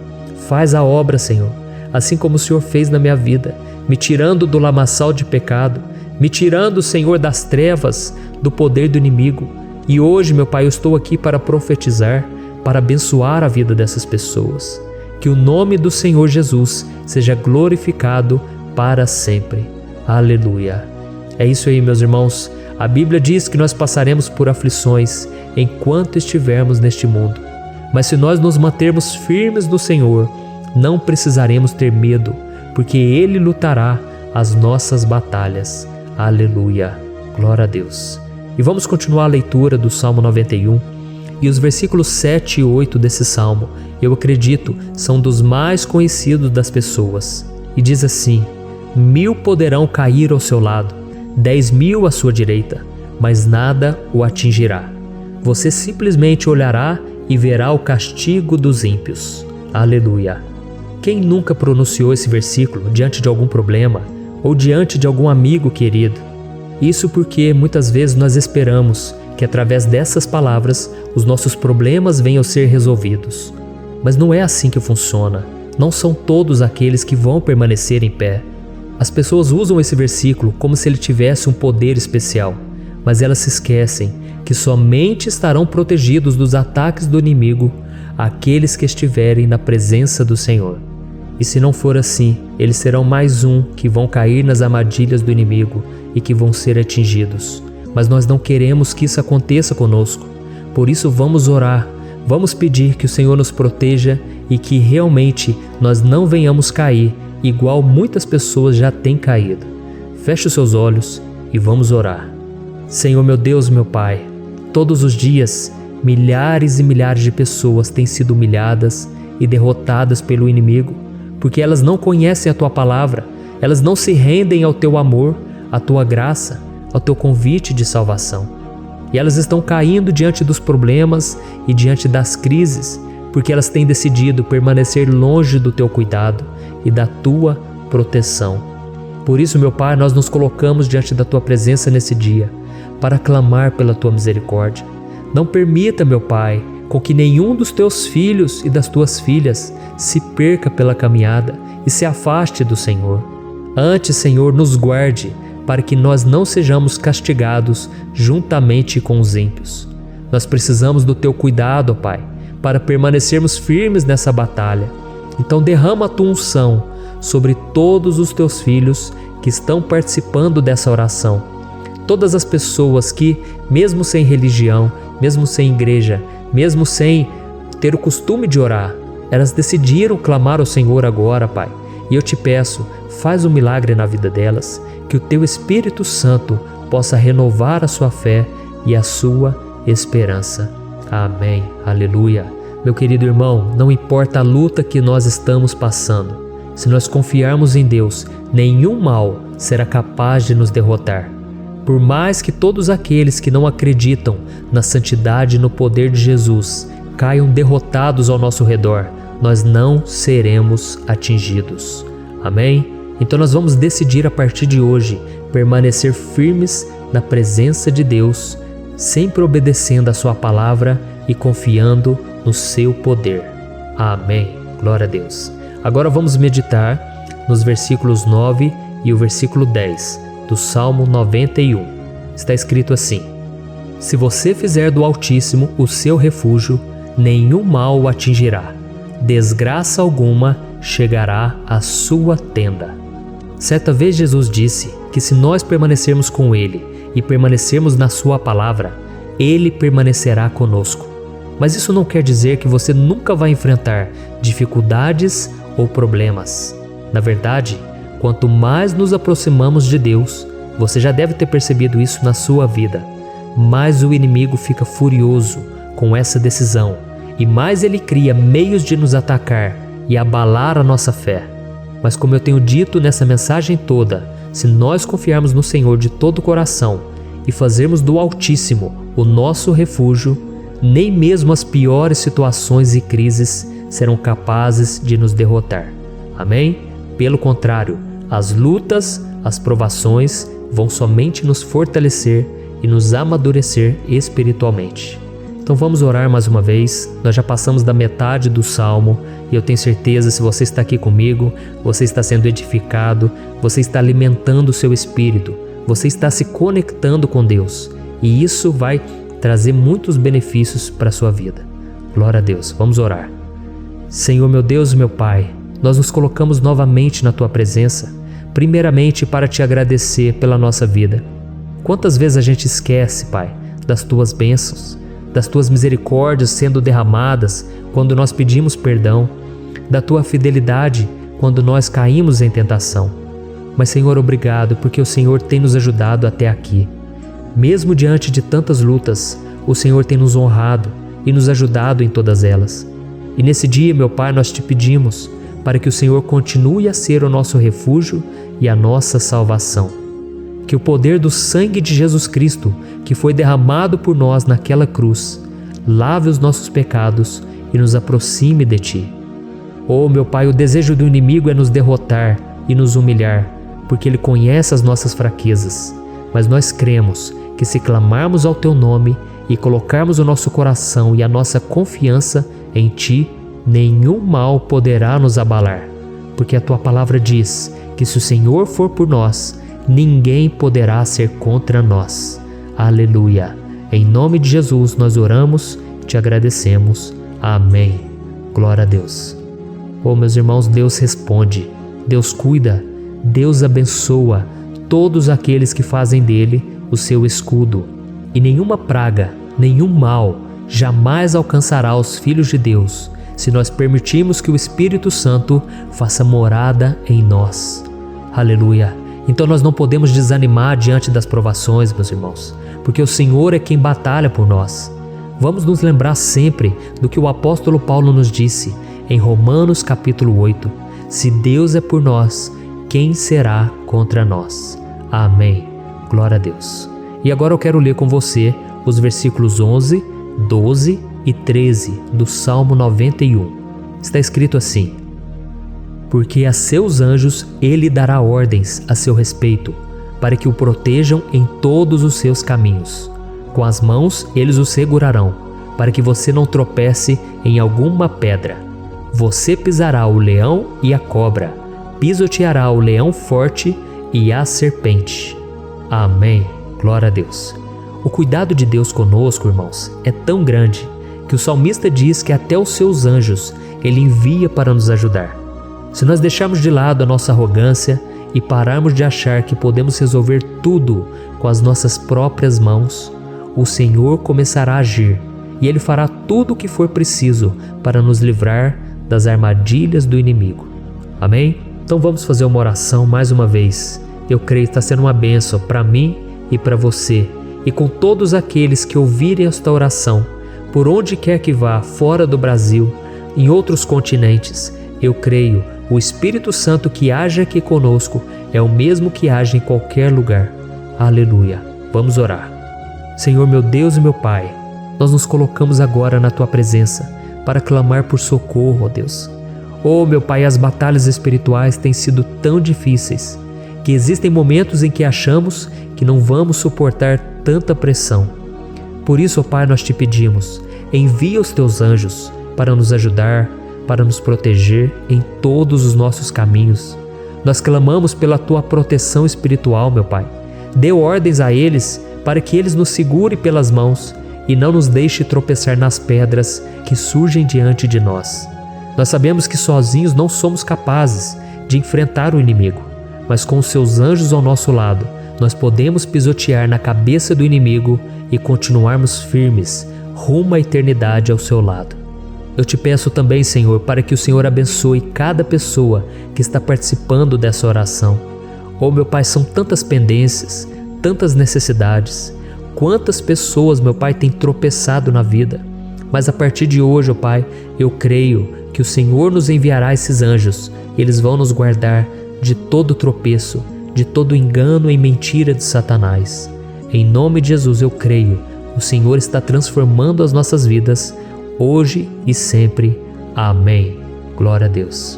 Faz a obra, Senhor, assim como o Senhor fez na minha vida, me tirando do lamaçal de pecado, me tirando, Senhor, das trevas, do poder do inimigo. E hoje, meu Pai, eu estou aqui para profetizar, para abençoar a vida dessas pessoas. Que o nome do Senhor Jesus seja glorificado para sempre. Aleluia. É isso aí, meus irmãos. A Bíblia diz que nós passaremos por aflições enquanto estivermos neste mundo. Mas se nós nos mantermos firmes no Senhor, não precisaremos ter medo, porque Ele lutará as nossas batalhas. Aleluia. Glória a Deus. E vamos continuar a leitura do Salmo 91. E os versículos 7 e 8 desse Salmo, eu acredito, são dos mais conhecidos das pessoas. E diz assim: 1000 poderão cair ao seu lado, 10.000 à sua direita, mas nada o atingirá. Você simplesmente olhará e verá o castigo dos ímpios. Aleluia. Quem nunca pronunciou esse versículo diante de algum problema ou diante de algum amigo querido? Isso porque muitas vezes nós esperamos que através dessas palavras os nossos problemas venham a ser resolvidos. Mas não é assim que funciona. Não são todos aqueles que vão permanecer em pé. As pessoas usam esse versículo como se ele tivesse um poder especial, mas elas se esquecem que somente estarão protegidos dos ataques do inimigo aqueles que estiverem na presença do Senhor. E se não for assim, eles serão mais um que vão cair nas armadilhas do inimigo e que vão ser atingidos. Mas nós não queremos que isso aconteça conosco. Por isso vamos orar, vamos pedir que o Senhor nos proteja e que realmente nós não venhamos cair igual muitas pessoas já têm caído. Feche os seus olhos e vamos orar. Senhor, meu Deus, meu Pai, todos os dias milhares e milhares de pessoas têm sido humilhadas e derrotadas pelo inimigo, porque elas não conhecem a Tua palavra, elas não se rendem ao Teu amor, à Tua graça, ao Teu convite de salvação. E elas estão caindo diante dos problemas e diante das crises, porque elas têm decidido permanecer longe do Teu cuidado e da Tua proteção. Por isso, meu Pai, nós nos colocamos diante da Tua presença nesse dia, para clamar pela Tua misericórdia. Não permita, meu Pai, com que nenhum dos Teus filhos e das Tuas filhas se perca pela caminhada e se afaste do Senhor. Antes, Senhor, nos guarde, para que nós não sejamos castigados juntamente com os ímpios. Nós precisamos do Teu cuidado, ó Pai, para permanecermos firmes nessa batalha. Então derrama a Tua unção sobre todos os Teus filhos que estão participando dessa oração. Todas as pessoas que, mesmo sem religião, mesmo sem igreja, mesmo sem ter o costume de orar, elas decidiram clamar ao Senhor agora, Pai. E eu te peço, faz um milagre na vida delas, que o Teu Espírito Santo possa renovar a sua fé e a sua esperança. Amém. Aleluia. Meu querido irmão, não importa a luta que nós estamos passando, se nós confiarmos em Deus, nenhum mal será capaz de nos derrotar. Por mais que todos aqueles que não acreditam na santidade e no poder de Jesus caiam derrotados ao nosso redor, nós não seremos atingidos. Amém? Então nós vamos decidir a partir de hoje permanecer firmes na presença de Deus, sempre obedecendo a Sua palavra e confiando no Seu poder. Amém. Glória a Deus. Agora vamos meditar nos versículos 9 e o versículo 10 do Salmo 91. Está escrito assim: Se você fizer do Altíssimo o seu refúgio, nenhum mal o atingirá, desgraça alguma chegará à sua tenda. Certa vez Jesus disse que se nós permanecermos com Ele e permanecermos na Sua palavra, Ele permanecerá conosco. Mas isso não quer dizer que você nunca vai enfrentar dificuldades ou problemas. Na verdade, quanto mais nos aproximamos de Deus, você já deve ter percebido isso na sua vida, mais o inimigo fica furioso com essa decisão e mais ele cria meios de nos atacar e abalar a nossa fé. Mas como eu tenho dito nessa mensagem toda, se nós confiarmos no Senhor de todo o coração e fazermos do Altíssimo o nosso refúgio, nem mesmo as piores situações e crises serão capazes de nos derrotar. Amém? Pelo contrário, as lutas, as provações vão somente nos fortalecer e nos amadurecer espiritualmente. Então vamos orar mais uma vez. Nós já passamos da metade do Salmo e eu tenho certeza, se você está aqui comigo, você está sendo edificado, você está alimentando o seu espírito, você está se conectando com Deus e isso vai trazer muitos benefícios para a sua vida. Glória a Deus. Vamos orar. Senhor meu Deus e meu Pai, nós nos colocamos novamente na Tua presença, primeiramente para Te agradecer pela nossa vida. Quantas vezes a gente esquece, Pai, das Tuas bênçãos, das Tuas misericórdias sendo derramadas quando nós pedimos perdão, da Tua fidelidade quando nós caímos em tentação. Mas Senhor, obrigado porque o Senhor tem nos ajudado até aqui. Mesmo diante de tantas lutas, o Senhor tem nos honrado e nos ajudado em todas elas. E nesse dia, meu Pai, nós Te pedimos para que o Senhor continue a ser o nosso refúgio e a nossa salvação. Que o poder do sangue de Jesus Cristo, que foi derramado por nós naquela cruz, lave os nossos pecados e nos aproxime de Ti. Oh, meu Pai, o desejo do inimigo é nos derrotar e nos humilhar, porque ele conhece as nossas fraquezas. Mas nós cremos que se clamarmos ao Teu nome e colocarmos o nosso coração e a nossa confiança em Ti, nenhum mal poderá nos abalar, porque a Tua palavra diz que se o Senhor for por nós, ninguém poderá ser contra nós. Aleluia! Em nome de Jesus nós oramos, Te agradecemos. Amém. Glória a Deus. Oh, meus irmãos, Deus responde, Deus cuida, Deus abençoa todos aqueles que fazem dele o seu escudo. E nenhuma praga, nenhum mal jamais alcançará os filhos de Deus, se nós permitirmos que o Espírito Santo faça morada em nós. Aleluia! Então nós não podemos desanimar diante das provações, meus irmãos, porque o Senhor é quem batalha por nós. Vamos nos lembrar sempre do que o apóstolo Paulo nos disse em Romanos capítulo 8. Se Deus é por nós, quem será contra nós? Amém. Glória a Deus. E agora eu quero ler com você os versículos 11, 12 e 13 do Salmo 91. Está escrito assim: porque a seus anjos ele dará ordens a seu respeito, para que o protejam em todos os seus caminhos. Com as mãos eles o segurarão, para que você não tropece em alguma pedra. Você pisará o leão e a cobra, pisoteará o leão forte e a serpente. Amém. Glória a Deus. O cuidado de Deus conosco, irmãos, é tão grande que o salmista diz que até os seus anjos ele envia para nos ajudar. Se nós deixarmos de lado a nossa arrogância e pararmos de achar que podemos resolver tudo com as nossas próprias mãos, o Senhor começará a agir e Ele fará tudo o que for preciso para nos livrar das armadilhas do inimigo. Amém? Então vamos fazer uma oração mais uma vez. Eu creio que está sendo uma bênção para mim e para você, e com todos aqueles que ouvirem esta oração, por onde quer que vá, fora do Brasil, em outros continentes. Eu creio, o Espírito Santo que age aqui conosco é o mesmo que age em qualquer lugar. Aleluia. Vamos orar. Senhor meu Deus e meu Pai, nós nos colocamos agora na Tua presença para clamar por socorro, ó Deus. Oh, meu Pai, as batalhas espirituais têm sido tão difíceis que existem momentos em que achamos que não vamos suportar tanta pressão. Por isso, ó Pai, nós Te pedimos, envia os Teus anjos para nos ajudar, para nos proteger em todos os nossos caminhos. Nós clamamos pela Tua proteção espiritual, meu Pai. Dê ordens a eles para que eles nos segurem pelas mãos e não nos deixe tropeçar nas pedras que surgem diante de nós. Nós sabemos que sozinhos não somos capazes de enfrentar o inimigo, mas com os seus anjos ao nosso lado, nós podemos pisotear na cabeça do inimigo e continuarmos firmes rumo à eternidade ao seu lado. Eu te peço também, Senhor, para que o Senhor abençoe cada pessoa que está participando dessa oração. Oh, meu Pai, são tantas pendências, tantas necessidades. Quantas pessoas, meu Pai, têm tropeçado na vida. Mas a partir de hoje, oh Pai, eu creio que o Senhor nos enviará esses anjos. Eles vão nos guardar de todo tropeço, de todo engano e mentira de Satanás. Em nome de Jesus eu creio, o Senhor está transformando as nossas vidas, hoje e sempre. Amém. Glória a Deus.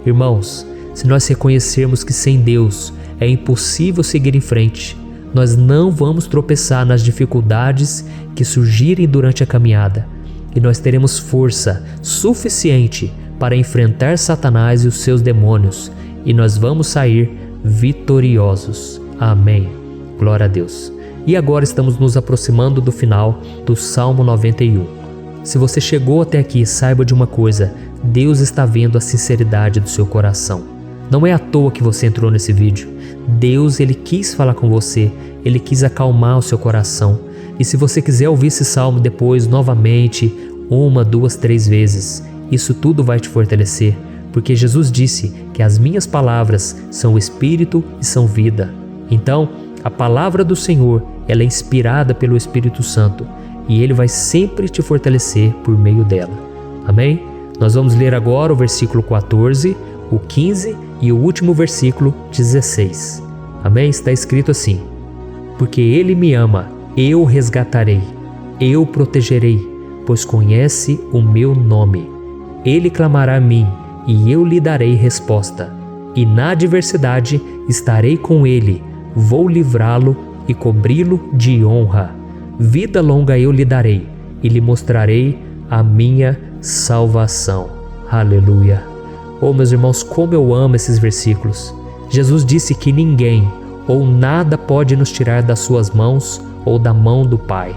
Irmãos, se nós reconhecermos que sem Deus é impossível seguir em frente, nós não vamos tropeçar nas dificuldades que surgirem durante a caminhada, e nós teremos força suficiente para enfrentar Satanás e os seus demônios, e nós vamos sair vitoriosos. Amém. Glória a Deus. E agora estamos nos aproximando do final do Salmo 91. Se você chegou até aqui, saiba de uma coisa: Deus está vendo a sinceridade do seu coração. Não é à toa que você entrou nesse vídeo. Deus, Ele quis falar com você, Ele quis acalmar o seu coração. E se você quiser ouvir esse salmo depois, novamente, 1, 2, 3 vezes, isso tudo vai te fortalecer, porque Jesus disse que as minhas palavras são espírito e são vida. Então, a palavra do Senhor, ela é inspirada pelo Espírito Santo, e Ele vai sempre te fortalecer por meio dela. Amém? Nós vamos ler agora o versículo 14, o 15 e o último versículo 16. Amém? Está escrito assim: porque Ele me ama, eu o resgatarei, eu o protegerei, pois conhece o meu nome. Ele clamará a mim, e eu lhe darei resposta. E na adversidade estarei com ele, vou livrá-lo e cobri-lo de honra. Vida longa eu lhe darei, e lhe mostrarei a minha salvação. Aleluia! Oh, meus irmãos, como eu amo esses versículos. Jesus disse que ninguém ou nada pode nos tirar das suas mãos ou da mão do Pai.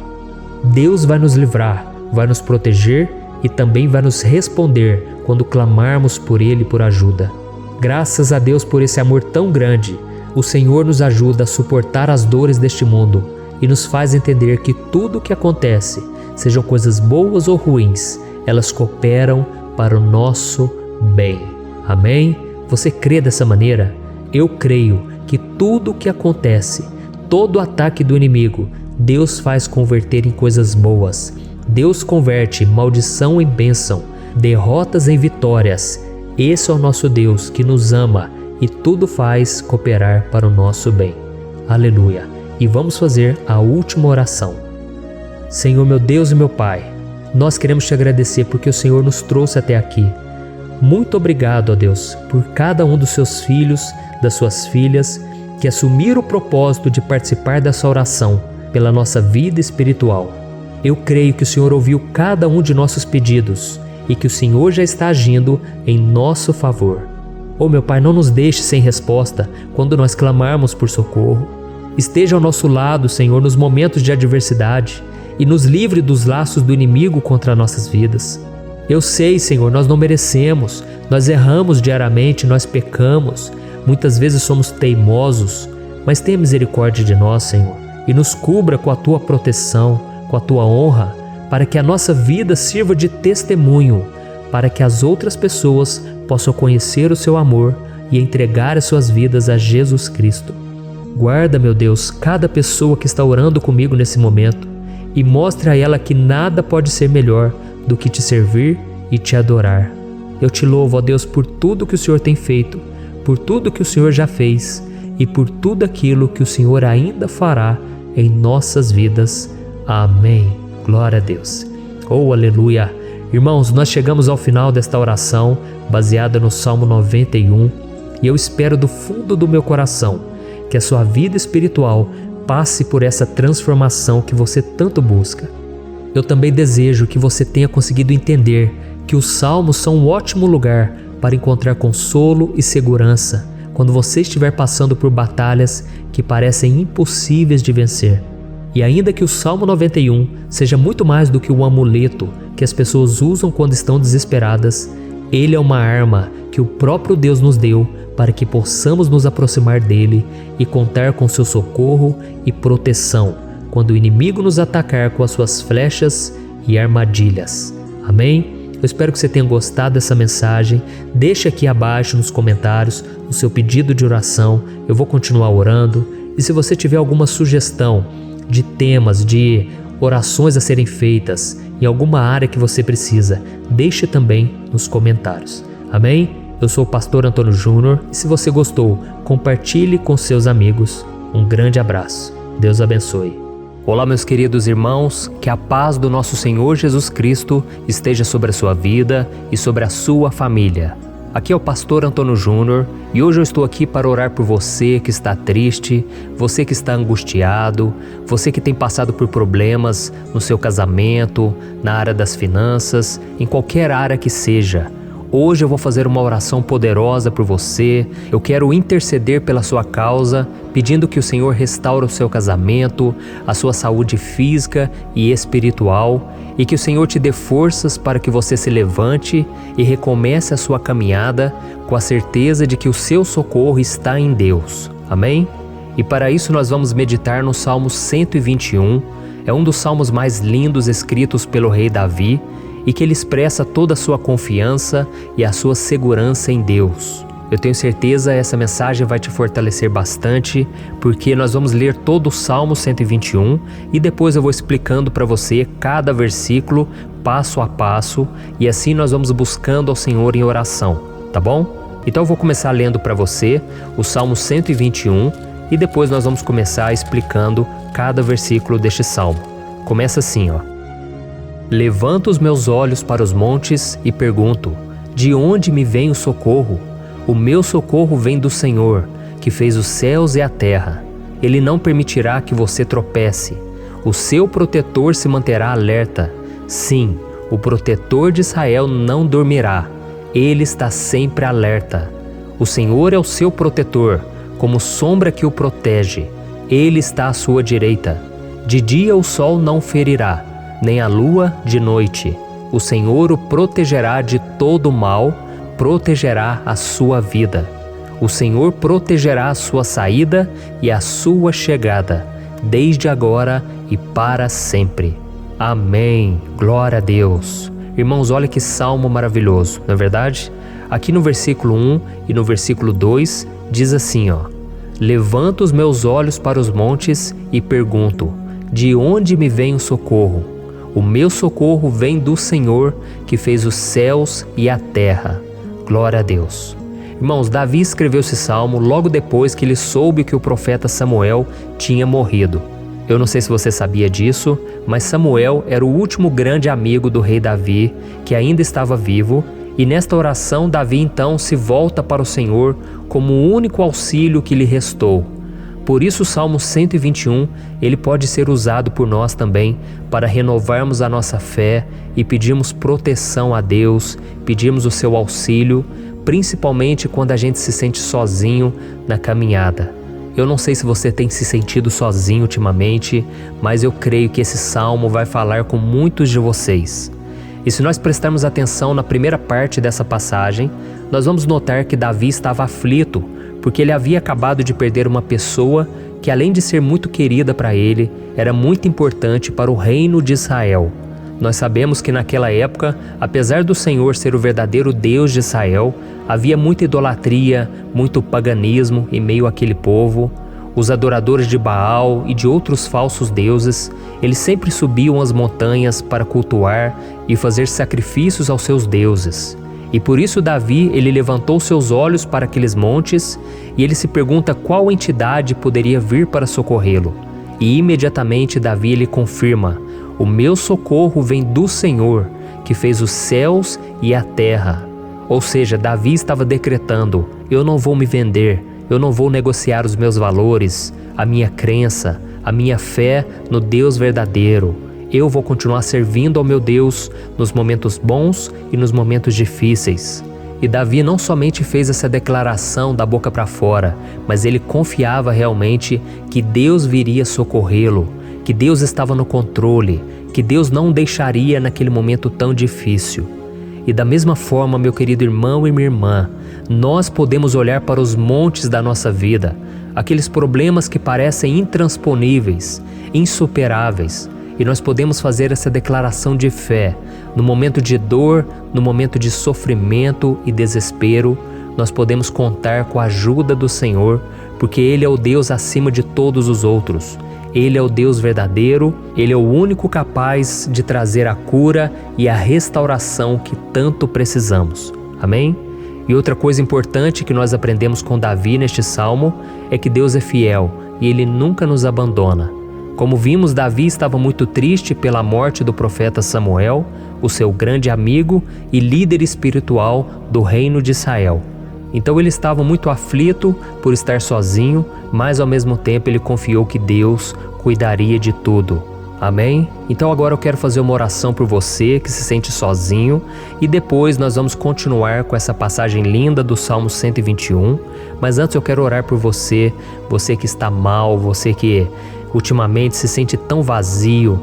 Deus vai nos livrar, vai nos proteger e também vai nos responder quando clamarmos por Ele por ajuda. Graças a Deus por esse amor tão grande, o Senhor nos ajuda a suportar as dores deste mundo e nos faz entender que tudo o que acontece, sejam coisas boas ou ruins, elas cooperam para o nosso bem. Amém? Você crê dessa maneira? Eu creio que tudo o que acontece, todo ataque do inimigo, Deus faz converter em coisas boas. Deus converte maldição em bênção, derrotas em vitórias. Esse é o nosso Deus que nos ama e tudo faz cooperar para o nosso bem. Aleluia! E vamos fazer a última oração. Senhor, meu Deus e meu Pai, nós queremos te agradecer porque o Senhor nos trouxe até aqui. Muito obrigado, ó Deus, por cada um dos seus filhos, das suas filhas, que assumiram o propósito de participar dessa oração pela nossa vida espiritual. Eu creio que o Senhor ouviu cada um de nossos pedidos e que o Senhor já está agindo em nosso favor. Oh, meu Pai, não nos deixe sem resposta quando nós clamarmos por socorro. Esteja ao nosso lado, Senhor, nos momentos de adversidade e nos livre dos laços do inimigo contra nossas vidas. Eu sei, Senhor, nós não merecemos, nós erramos diariamente, nós pecamos, muitas vezes somos teimosos, mas tenha misericórdia de nós, Senhor, e nos cubra com a Tua proteção, com a Tua honra, para que a nossa vida sirva de testemunho, para que as outras pessoas possam conhecer o Seu amor e entregar as suas vidas a Jesus Cristo. Guarda, meu Deus, cada pessoa que está orando comigo nesse momento e mostre a ela que nada pode ser melhor do que te servir e te adorar. Eu te louvo, ó Deus, por tudo que o Senhor tem feito, por tudo que o Senhor já fez e por tudo aquilo que o Senhor ainda fará em nossas vidas. Amém. Glória a Deus. Oh, aleluia. Irmãos, nós chegamos ao final desta oração baseada no Salmo 91 e eu espero do fundo do meu coração que a sua vida espiritual passe por essa transformação que você tanto busca. Eu também desejo que você tenha conseguido entender que os salmos são um ótimo lugar para encontrar consolo e segurança quando você estiver passando por batalhas que parecem impossíveis de vencer. E ainda que o Salmo 91 seja muito mais do que um amuleto que as pessoas usam quando estão desesperadas, ele é uma arma que o próprio Deus nos deu para que possamos nos aproximar dele e contar com seu socorro e proteção quando o inimigo nos atacar com as suas flechas e armadilhas. Amém? Eu espero que você tenha gostado dessa mensagem. Deixe aqui abaixo nos comentários o seu pedido de oração. Eu vou continuar orando. E se você tiver alguma sugestão de temas, de orações a serem feitas em alguma área que você precisa, deixe também nos comentários. Amém? Eu sou o pastor Antônio Júnior e se você gostou, compartilhe com seus amigos. Um grande abraço. Deus abençoe. Olá, meus queridos irmãos, que a paz do nosso Senhor Jesus Cristo esteja sobre a sua vida e sobre a sua família. Aqui é o pastor Antônio Júnior e hoje eu estou aqui para orar por você que está triste, você que está angustiado, você que tem passado por problemas no seu casamento, na área das finanças, em qualquer área que seja. Hoje eu vou fazer uma oração poderosa por você. Eu quero interceder pela sua causa, pedindo que o Senhor restaure o seu casamento, a sua saúde física e espiritual, e que o Senhor te dê forças para que você se levante e recomece a sua caminhada com a certeza de que o seu socorro está em Deus. Amém? E para isso nós vamos meditar no Salmo 121. É um dos salmos mais lindos escritos pelo rei Davi, e que ele expressa toda a sua confiança e a sua segurança em Deus. Eu tenho certeza essa mensagem vai te fortalecer bastante, porque nós vamos ler todo o Salmo 121 e depois eu vou explicando para você cada versículo, passo a passo, e assim nós vamos buscando ao Senhor em oração, tá bom? Então eu vou começar lendo para você o Salmo 121 e depois nós vamos começar explicando cada versículo deste salmo. Começa assim, ó. Levanto os meus olhos para os montes e pergunto: de onde me vem o socorro? O meu socorro vem do Senhor, que fez os céus e a terra. Ele não permitirá que você tropece. O seu protetor se manterá alerta. Sim, o protetor de Israel não dormirá. Ele está sempre alerta. O Senhor é o seu protetor, como sombra que o protege. Ele está à sua direita. De dia o sol não ferirá, nem a lua de noite. O Senhor o protegerá de todo mal, protegerá a sua vida. O Senhor protegerá a sua saída e a sua chegada, desde agora e para sempre. Amém. Glória a Deus. Irmãos, olha que salmo maravilhoso, não é verdade? Aqui no versículo 1 e no versículo 2 diz assim, ó: Levanto os meus olhos para os montes e pergunto: de onde me vem o socorro? O meu socorro vem do Senhor, que fez os céus e a terra. Glória a Deus. Irmãos, Davi escreveu esse salmo logo depois que ele soube que o profeta Samuel tinha morrido. Eu não sei se você sabia disso, mas Samuel era o último grande amigo do rei Davi, que ainda estava vivo, e nesta oração Davi então se volta para o Senhor como o único auxílio que lhe restou. Por isso o Salmo 121, ele pode ser usado por nós também para renovarmos a nossa fé e pedirmos proteção a Deus, pedirmos o seu auxílio, principalmente quando a gente se sente sozinho na caminhada. Eu não sei se você tem se sentido sozinho ultimamente, mas eu creio que esse salmo vai falar com muitos de vocês. E se nós prestarmos atenção na primeira parte dessa passagem, nós vamos notar que Davi estava aflito, porque ele havia acabado de perder uma pessoa que, além de ser muito querida para ele, era muito importante para o reino de Israel. Nós sabemos que naquela época, apesar do Senhor ser o verdadeiro Deus de Israel, havia muita idolatria, muito paganismo em meio àquele povo. Os adoradores de Baal e de outros falsos deuses, eles sempre subiam as montanhas para cultuar e fazer sacrifícios aos seus deuses. E por isso Davi, ele levantou seus olhos para aqueles montes e ele se pergunta qual entidade poderia vir para socorrê-lo. E imediatamente Davi ele confirma: o meu socorro vem do Senhor, que fez os céus e a terra. Ou seja, Davi estava decretando: eu não vou me vender, eu não vou negociar os meus valores, a minha crença, a minha fé no Deus verdadeiro. Eu vou continuar servindo ao meu Deus nos momentos bons e nos momentos difíceis. E Davi não somente fez essa declaração da boca para fora, mas ele confiava realmente que Deus viria socorrê-lo, que Deus estava no controle, que Deus não o deixaria naquele momento tão difícil. E da mesma forma, meu querido irmão e minha irmã, Nós podemos olhar para os montes da nossa vida, aqueles problemas que parecem intransponíveis, insuperáveis, e nós podemos fazer essa declaração de fé. No momento de dor, no momento de sofrimento e desespero, nós podemos contar com a ajuda do Senhor, porque Ele é o Deus acima de todos os outros. Ele é o Deus verdadeiro, Ele é o único capaz de trazer a cura e a restauração que tanto precisamos. Amém? E outra coisa importante que nós aprendemos com Davi neste salmo é que Deus é fiel e Ele nunca nos abandona. Como vimos, Davi estava muito triste pela morte do profeta Samuel, o seu grande amigo e líder espiritual do reino de Israel. Então ele estava muito aflito por estar sozinho, mas ao mesmo tempo ele confiou que Deus cuidaria de tudo. Amém? Então agora eu quero fazer uma oração por você que se sente sozinho e depois nós vamos continuar com essa passagem linda do Salmo 121. Mas antes eu quero orar por você, você que está mal, você que ultimamente se sente tão vazio,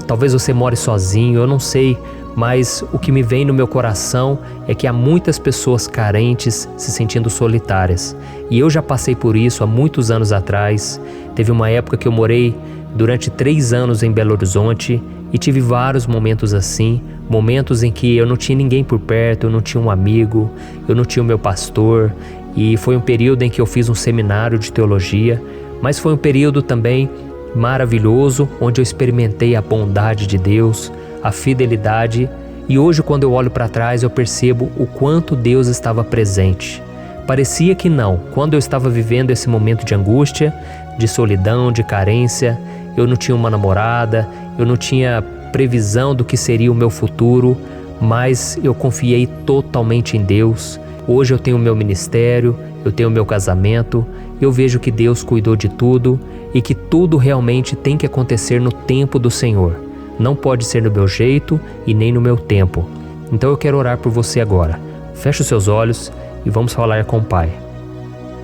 talvez você more sozinho, eu não sei, mas o que me vem no meu coração é que há muitas pessoas carentes se sentindo solitárias. E eu já passei por isso há muitos anos atrás. Teve uma época que eu morei durante 3 anos em Belo Horizonte e tive vários momentos assim, momentos em que eu não tinha ninguém por perto, eu não tinha um amigo, eu não tinha o meu pastor, e foi um período em que eu fiz um seminário de teologia, mas foi um período também maravilhoso, onde eu experimentei a bondade de Deus, a fidelidade, e hoje quando eu olho para trás eu percebo o quanto Deus estava presente. Parecia que não, quando eu estava vivendo esse momento de angústia, de solidão, de carência, eu não tinha uma namorada, eu não tinha previsão do que seria o meu futuro, mas eu confiei totalmente em Deus. Hoje eu tenho o meu ministério, eu tenho o meu casamento, eu vejo que Deus cuidou de tudo e que tudo realmente tem que acontecer no tempo do Senhor. Não pode ser no meu jeito e nem no meu tempo. Então eu quero orar por você agora. Feche os seus olhos e vamos falar com o Pai.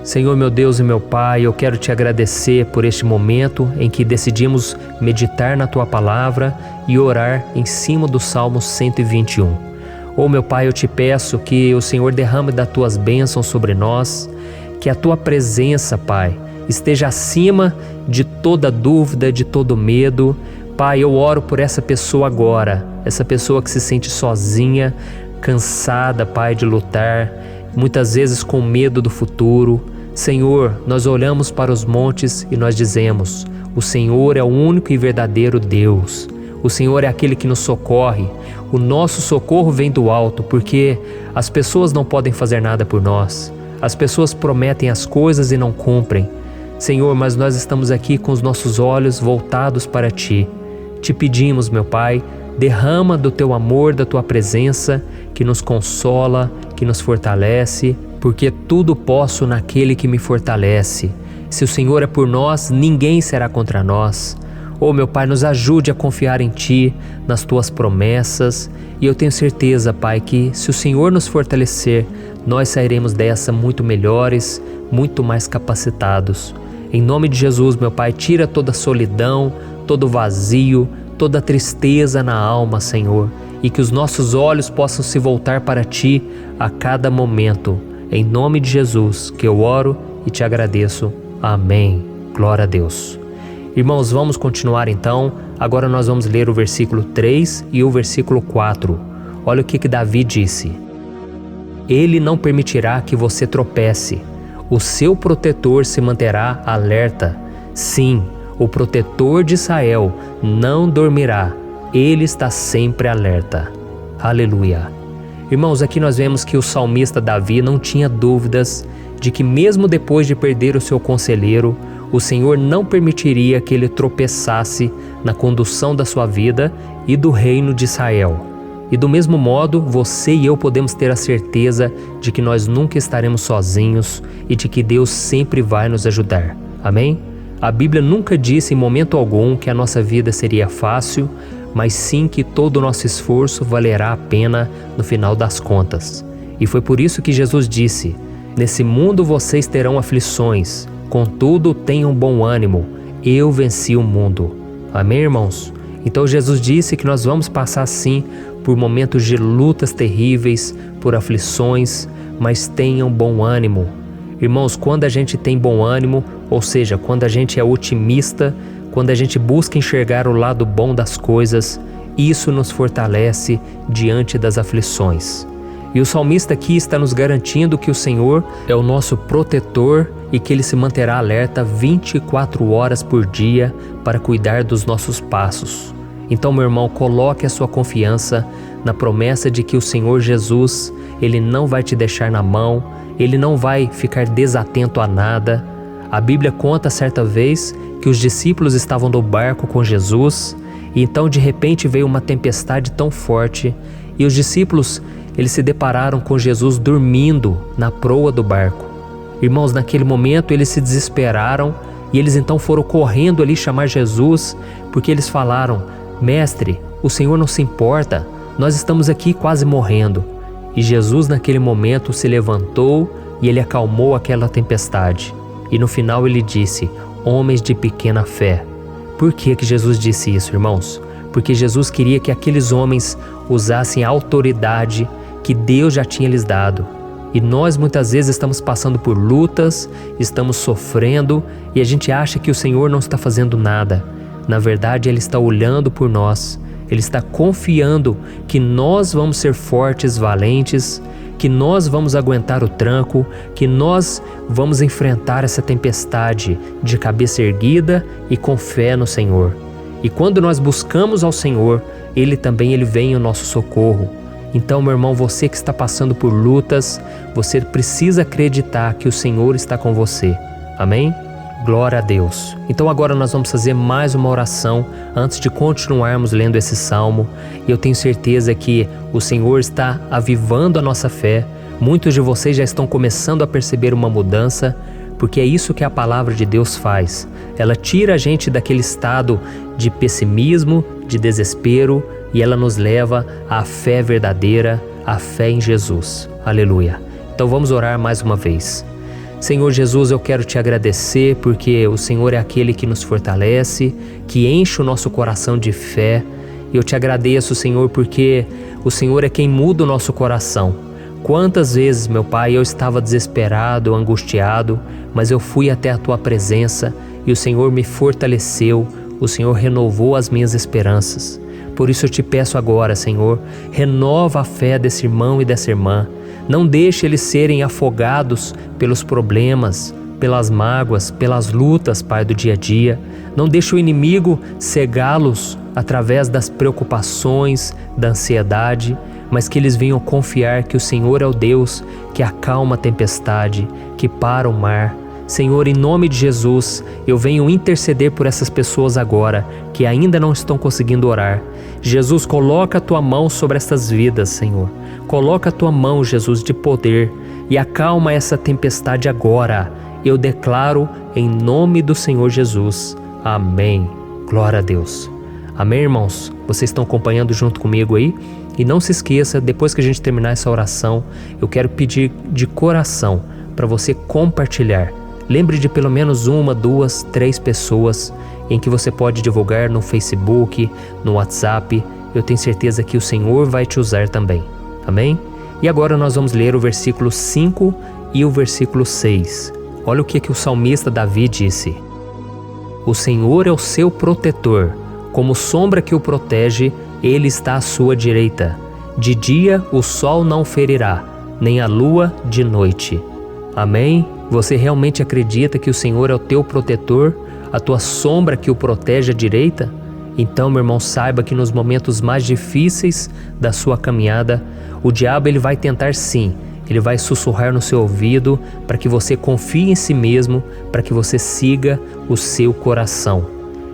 Senhor, meu Deus e meu Pai, eu quero te agradecer por este momento em que decidimos meditar na Tua Palavra e orar em cima do Salmo 121. Oh, meu Pai, eu te peço que o Senhor derrame das Tuas bênçãos sobre nós, que a Tua presença, Pai, esteja acima de toda dúvida, de todo medo. Pai, eu oro por essa pessoa agora, essa pessoa que se sente sozinha, cansada, Pai, de lutar, muitas vezes com medo do futuro. Senhor, nós olhamos para os montes e nós dizemos: o Senhor é o único e verdadeiro Deus. O Senhor é aquele que nos socorre. O nosso socorro vem do alto, porque as pessoas não podem fazer nada por nós. As pessoas prometem as coisas e não cumprem. Senhor, mas nós estamos aqui com os nossos olhos voltados para Ti. Te pedimos, meu Pai, derrama do Teu amor, da Tua presença, que nos consola, que nos fortalece, porque tudo posso naquele que me fortalece. Se o Senhor é por nós, ninguém será contra nós. Oh, meu Pai, nos ajude a confiar em Ti, nas Tuas promessas, e eu tenho certeza, Pai, que se o Senhor nos fortalecer, nós sairemos dessa muito melhores, muito mais capacitados. Em nome de Jesus, meu Pai, tira toda a solidão, todo o vazio, toda a tristeza na alma, Senhor, e que os nossos olhos possam se voltar para Ti a cada momento. Em nome de Jesus que eu oro e te agradeço. Amém. Glória a Deus. Irmãos, vamos continuar então. Agora nós vamos ler o versículo 3 e o versículo 4. Olha o que Davi disse: Ele não permitirá que você tropece. O seu protetor se manterá alerta. Sim, o protetor de Israel não dormirá. Ele está sempre alerta. Aleluia. Irmãos, aqui nós vemos que o salmista Davi não tinha dúvidas de que mesmo depois de perder o seu conselheiro, o Senhor não permitiria que ele tropeçasse na condução da sua vida e do reino de Israel. E do mesmo modo, você e eu podemos ter a certeza de que nós nunca estaremos sozinhos e de que Deus sempre vai nos ajudar. Amém? A Bíblia nunca disse em momento algum que a nossa vida seria fácil, mas sim que todo o nosso esforço valerá a pena no final das contas. E foi por isso que Jesus disse: Nesse mundo vocês terão aflições, contudo tenham bom ânimo, eu venci o mundo. Amém, irmãos? Então Jesus disse que nós vamos passar sim por momentos de lutas terríveis, por aflições, mas tenham bom ânimo. Irmãos, quando a gente tem bom ânimo, ou seja, quando a gente é otimista, quando a gente busca enxergar o lado bom das coisas, isso nos fortalece diante das aflições. E o salmista aqui está nos garantindo que o Senhor é o nosso protetor e que Ele se manterá alerta 24 horas por dia para cuidar dos nossos passos. Então, meu irmão, coloque a sua confiança na promessa de que o Senhor Jesus, Ele não vai te deixar na mão, Ele não vai ficar desatento a nada. A Bíblia conta certa vez que os discípulos estavam no barco com Jesus e então de repente veio uma tempestade tão forte e os discípulos eles se depararam com Jesus dormindo na proa do barco. Irmãos, naquele momento eles se desesperaram e eles então foram correndo ali chamar Jesus porque eles falaram: Mestre, o Senhor não se importa, nós estamos aqui quase morrendo. E Jesus naquele momento se levantou e Ele acalmou aquela tempestade. E no final Ele disse: homens de pequena fé. Por que Jesus disse isso, irmãos? Porque Jesus queria que aqueles homens usassem a autoridade que Deus já tinha lhes dado. E nós muitas vezes estamos passando por lutas, estamos sofrendo e a gente acha que o Senhor não está fazendo nada. Na verdade, Ele está olhando por nós. Ele está confiando que nós vamos ser fortes, valentes, que nós vamos aguentar o tranco, que nós vamos enfrentar essa tempestade de cabeça erguida e com fé no Senhor. E quando nós buscamos ao Senhor, Ele vem em nosso socorro. Então, meu irmão, você que está passando por lutas, você precisa acreditar que o Senhor está com você. Amém? Glória a Deus. Então agora nós vamos fazer mais uma oração antes de continuarmos lendo esse salmo. E eu tenho certeza que o Senhor está avivando a nossa fé. Muitos de vocês já estão começando a perceber uma mudança, porque é isso que a palavra de Deus faz. Ela tira a gente daquele estado de pessimismo, de desespero, e ela nos leva à fé verdadeira, à fé em Jesus. Aleluia. Então vamos orar mais uma vez. Senhor Jesus, eu quero te agradecer porque o Senhor é aquele que nos fortalece, que enche o nosso coração de fé. Eu te agradeço, Senhor, porque o Senhor é quem muda o nosso coração. Quantas vezes, meu Pai, eu estava desesperado, angustiado, mas eu fui até a Tua presença e o Senhor me fortaleceu, o Senhor renovou as minhas esperanças. Por isso eu te peço agora, Senhor, renova a fé desse irmão e dessa irmã. Não deixe eles serem afogados pelos problemas, pelas mágoas, pelas lutas, Pai, do dia a dia. Não deixe o inimigo cegá-los através das preocupações, da ansiedade, mas que eles venham confiar que o Senhor é o Deus que acalma a tempestade, que para o mar. Senhor, em nome de Jesus, eu venho interceder por essas pessoas agora que ainda não estão conseguindo orar. Jesus, coloca a Tua mão sobre essas vidas, Senhor. Coloca a Tua mão, Jesus, de poder e acalma essa tempestade agora. Eu declaro em nome do Senhor Jesus. Amém. Glória a Deus. Amém, irmãos? Vocês estão acompanhando junto comigo aí? E não se esqueça, depois que a gente terminar essa oração, eu quero pedir de coração para você compartilhar. Lembre de pelo menos 1, 2, 3 pessoas em que você pode divulgar no Facebook, no WhatsApp. Eu tenho certeza que o Senhor vai te usar também. Amém? E agora nós vamos ler o versículo 5 e o versículo 6. Olha o que o salmista Davi disse. O Senhor é o seu protetor, como sombra que o protege, Ele está à sua direita. De dia o sol não ferirá, nem a lua de noite. Amém? Você realmente acredita que o Senhor é o teu protetor, a tua sombra que o protege à direita? Então, meu irmão, saiba que nos momentos mais difíceis da sua caminhada, o diabo ele vai tentar sim, ele vai sussurrar no seu ouvido para que você confie em si mesmo, para que você siga o seu coração.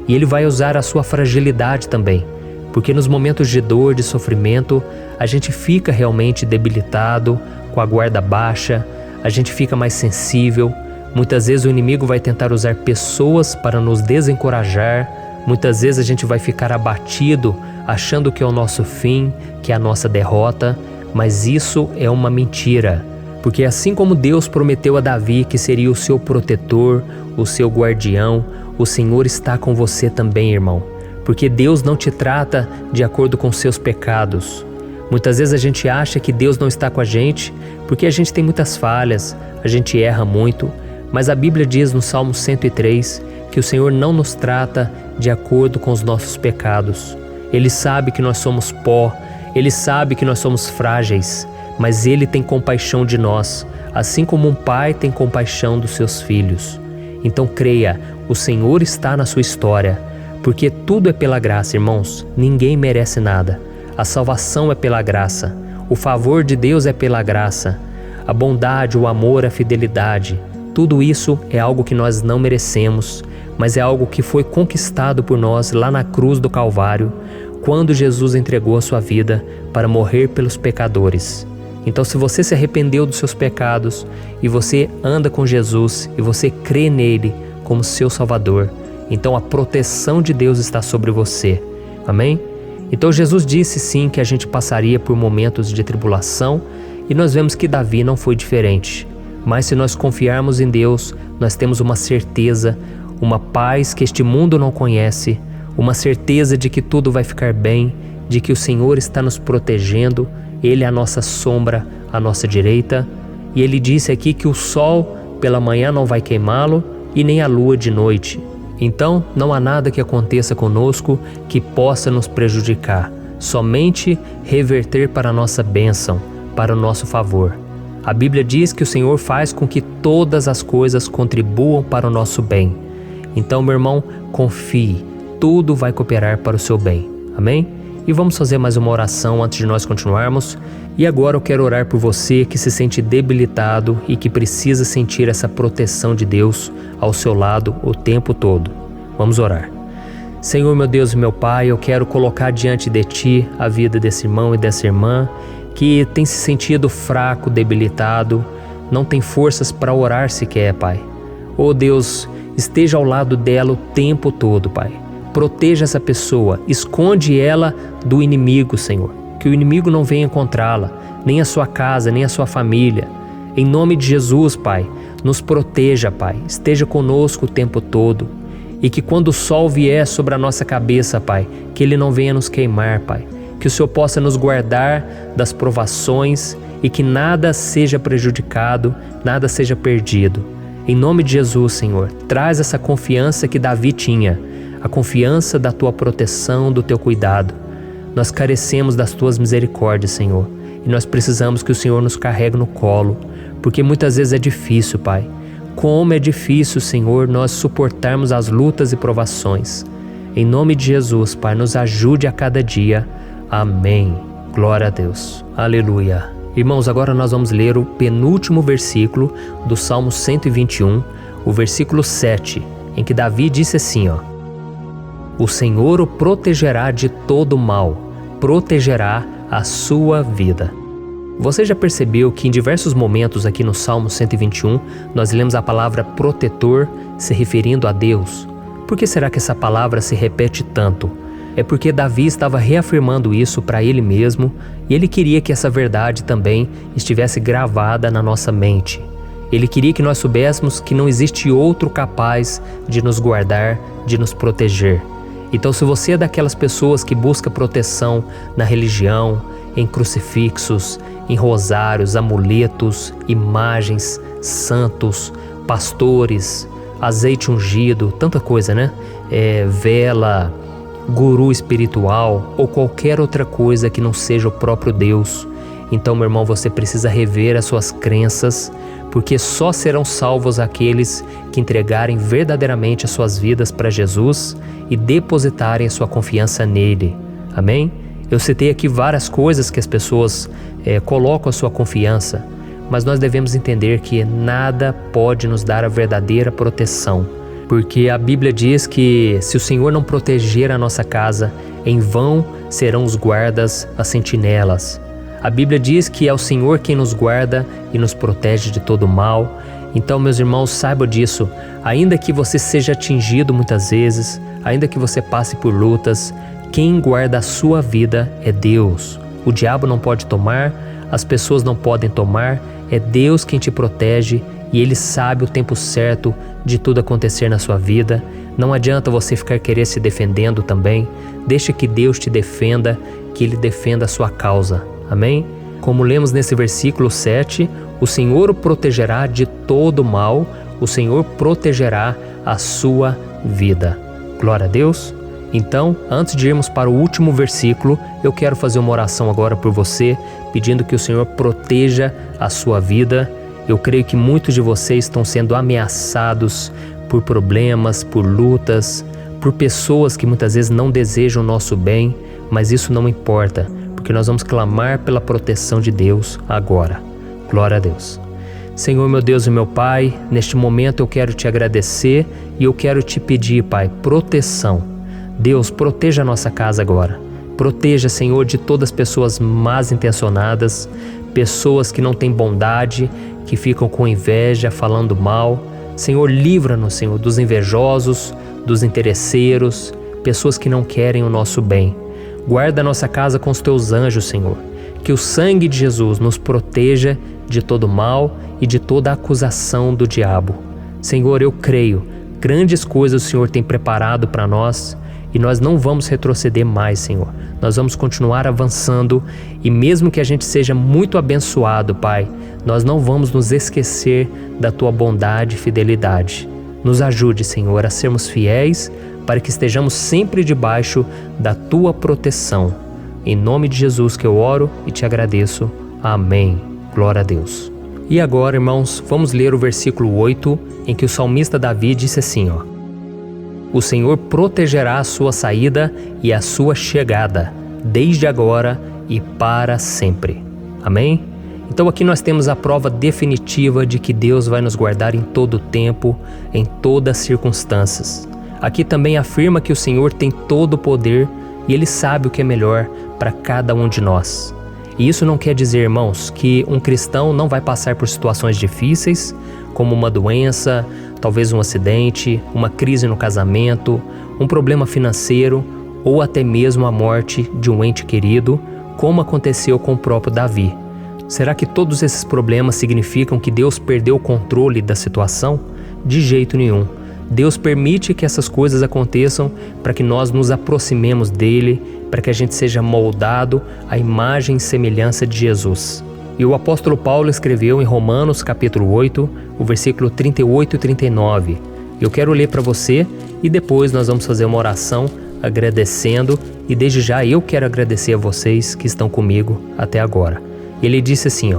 E ele vai usar a sua fragilidade também, porque nos momentos de dor, de sofrimento, a gente fica realmente debilitado, com a guarda baixa, a gente fica mais sensível. Muitas vezes o inimigo vai tentar usar pessoas para nos desencorajar. Muitas vezes a gente vai ficar abatido, achando que é o nosso fim, que é a nossa derrota. Mas isso é uma mentira. Porque assim como Deus prometeu a Davi que seria o seu protetor, o seu guardião, o Senhor está com você também, irmão. Porque Deus não te trata de acordo com seus pecados. Muitas vezes a gente acha que Deus não está com a gente porque a gente tem muitas falhas, a gente erra muito, mas a Bíblia diz no Salmo 103 que o Senhor não nos trata de acordo com os nossos pecados. Ele sabe que nós somos pó, Ele sabe que nós somos frágeis, mas Ele tem compaixão de nós, assim como um pai tem compaixão dos seus filhos. Então creia, o Senhor está na sua história, porque tudo é pela graça, irmãos, ninguém merece nada. A salvação é pela graça, o favor de Deus é pela graça, a bondade, o amor, a fidelidade, tudo isso é algo que nós não merecemos, mas é algo que foi conquistado por nós lá na cruz do Calvário, quando Jesus entregou a sua vida para morrer pelos pecadores. Então, se você se arrependeu dos seus pecados e você anda com Jesus e você crê nele como seu Salvador, então a proteção de Deus está sobre você. Amém? Então Jesus disse sim que a gente passaria por momentos de tribulação e nós vemos que Davi não foi diferente. Mas se nós confiarmos em Deus, nós temos uma certeza, uma paz que este mundo não conhece, uma certeza de que tudo vai ficar bem, de que o Senhor está nos protegendo, Ele é a nossa sombra, à nossa direita. E Ele disse aqui que o sol pela manhã não vai queimá-lo e nem a lua de noite. Então, não há nada que aconteça conosco que possa nos prejudicar, somente reverter para a nossa bênção, para o nosso favor. A Bíblia diz que o Senhor faz com que todas as coisas contribuam para o nosso bem. Então, meu irmão, confie, tudo vai cooperar para o seu bem. Amém? E vamos fazer mais uma oração antes de nós continuarmos. E agora eu quero orar por você que se sente debilitado e que precisa sentir essa proteção de Deus ao seu lado o tempo todo. Vamos orar. Senhor, meu Deus e meu Pai, eu quero colocar diante de Ti a vida desse irmão e dessa irmã que tem se sentido fraco, debilitado, não tem forças para orar sequer, Pai. Oh Deus, esteja ao lado dela o tempo todo, Pai. Proteja essa pessoa, esconde ela do inimigo, Senhor. Que o inimigo não venha encontrá-la, nem a sua casa, nem a sua família. Em nome de Jesus, Pai, nos proteja, Pai. Esteja conosco o tempo todo. E que quando o sol vier sobre a nossa cabeça, Pai, que ele não venha nos queimar, Pai. Que o Senhor possa nos guardar das provações e que nada seja prejudicado, nada seja perdido. Em nome de Jesus, Senhor, traz essa confiança que Davi tinha, a confiança da Tua proteção, do Teu cuidado. Nós carecemos das Tuas misericórdias, Senhor, e nós precisamos que o Senhor nos carregue no colo, porque muitas vezes é difícil, Pai. Como é difícil, Senhor, nós suportarmos as lutas e provações. Em nome de Jesus, Pai, nos ajude a cada dia. Amém. Glória a Deus. Aleluia. Irmãos, agora nós vamos ler o penúltimo versículo do Salmo 121, o versículo 7, em que Davi disse assim, O Senhor o protegerá de todo mal, protegerá a sua vida. Você já percebeu que em diversos momentos aqui no Salmo 121, nós lemos a palavra protetor se referindo a Deus? Por que será que essa palavra se repete tanto? É porque Davi estava reafirmando isso para ele mesmo e ele queria que essa verdade também estivesse gravada na nossa mente. Ele queria que nós soubéssemos que não existe outro capaz de nos guardar, de nos proteger. Então, se você é daquelas pessoas que busca proteção na religião, em crucifixos, em rosários, amuletos, imagens, santos, pastores, azeite ungido, tanta coisa, né? Vela, guru espiritual ou qualquer outra coisa que não seja o próprio Deus. Então, meu irmão, você precisa rever as suas crenças, porque só serão salvos aqueles que entregarem verdadeiramente as suas vidas para Jesus e depositarem a sua confiança nele. Amém? Eu citei aqui várias coisas que as pessoas colocam a sua confiança, mas nós devemos entender que nada pode nos dar a verdadeira proteção, porque a Bíblia diz que se o Senhor não proteger a nossa casa, em vão serão os guardas, as sentinelas. A Bíblia diz que é o Senhor quem nos guarda e nos protege de todo mal. Então, meus irmãos, saibam disso. Ainda que você seja atingido muitas vezes, ainda que você passe por lutas, quem guarda a sua vida é Deus. O diabo não pode tomar, as pessoas não podem tomar, é Deus quem te protege e Ele sabe o tempo certo de tudo acontecer na sua vida. Não adianta você ficar querer se defendendo também. Deixa que Deus te defenda, que Ele defenda a sua causa. Amém? Como lemos nesse versículo 7, o Senhor o protegerá de todo mal, o Senhor protegerá a sua vida. Glória a Deus. Então, antes de irmos para o último versículo, eu quero fazer uma oração agora por você, pedindo que o Senhor proteja a sua vida. Eu creio que muitos de vocês estão sendo ameaçados por problemas, por lutas, por pessoas que muitas vezes não desejam o nosso bem, mas isso não importa, porque nós vamos clamar pela proteção de Deus agora. Glória a Deus. Senhor, meu Deus e meu Pai, neste momento eu quero te agradecer e eu quero te pedir, Pai, proteção. Deus, proteja a nossa casa agora. Proteja, Senhor, de todas as pessoas mal intencionadas, pessoas que não têm bondade, que ficam com inveja, falando mal. Senhor, livra-nos, Senhor, dos invejosos, dos interesseiros, pessoas que não querem o nosso bem. Guarda a nossa casa com os teus anjos, Senhor. Que o sangue de Jesus nos proteja de todo mal e de toda acusação do diabo. Senhor, eu creio, grandes coisas o Senhor tem preparado para nós e nós não vamos retroceder mais, Senhor. Nós vamos continuar avançando e mesmo que a gente seja muito abençoado, Pai, nós não vamos nos esquecer da Tua bondade e fidelidade. Nos ajude, Senhor, a sermos fiéis para que estejamos sempre debaixo da Tua proteção. Em nome de Jesus que eu oro e te agradeço. Amém. Glória a Deus. E agora, irmãos, vamos ler o versículo 8, em que o salmista Davi disse assim, O Senhor protegerá a sua saída e a sua chegada, desde agora e para sempre. Amém? Então aqui nós temos a prova definitiva de que Deus vai nos guardar em todo o tempo, em todas as circunstâncias. Aqui também afirma que o Senhor tem todo o poder e Ele sabe o que é melhor para cada um de nós. E isso não quer dizer, irmãos, que um cristão não vai passar por situações difíceis, como uma doença, talvez um acidente, uma crise no casamento, um problema financeiro ou até mesmo a morte de um ente querido, como aconteceu com o próprio Davi. Será que todos esses problemas significam que Deus perdeu o controle da situação? De jeito nenhum. Deus permite que essas coisas aconteçam para que nós nos aproximemos dele, para que a gente seja moldado à imagem e semelhança de Jesus. E o apóstolo Paulo escreveu em Romanos capítulo 8, o versículo 38 e 39. Eu quero ler para você e depois nós vamos fazer uma oração agradecendo e desde já eu quero agradecer a vocês que estão comigo até agora. Ele disse assim,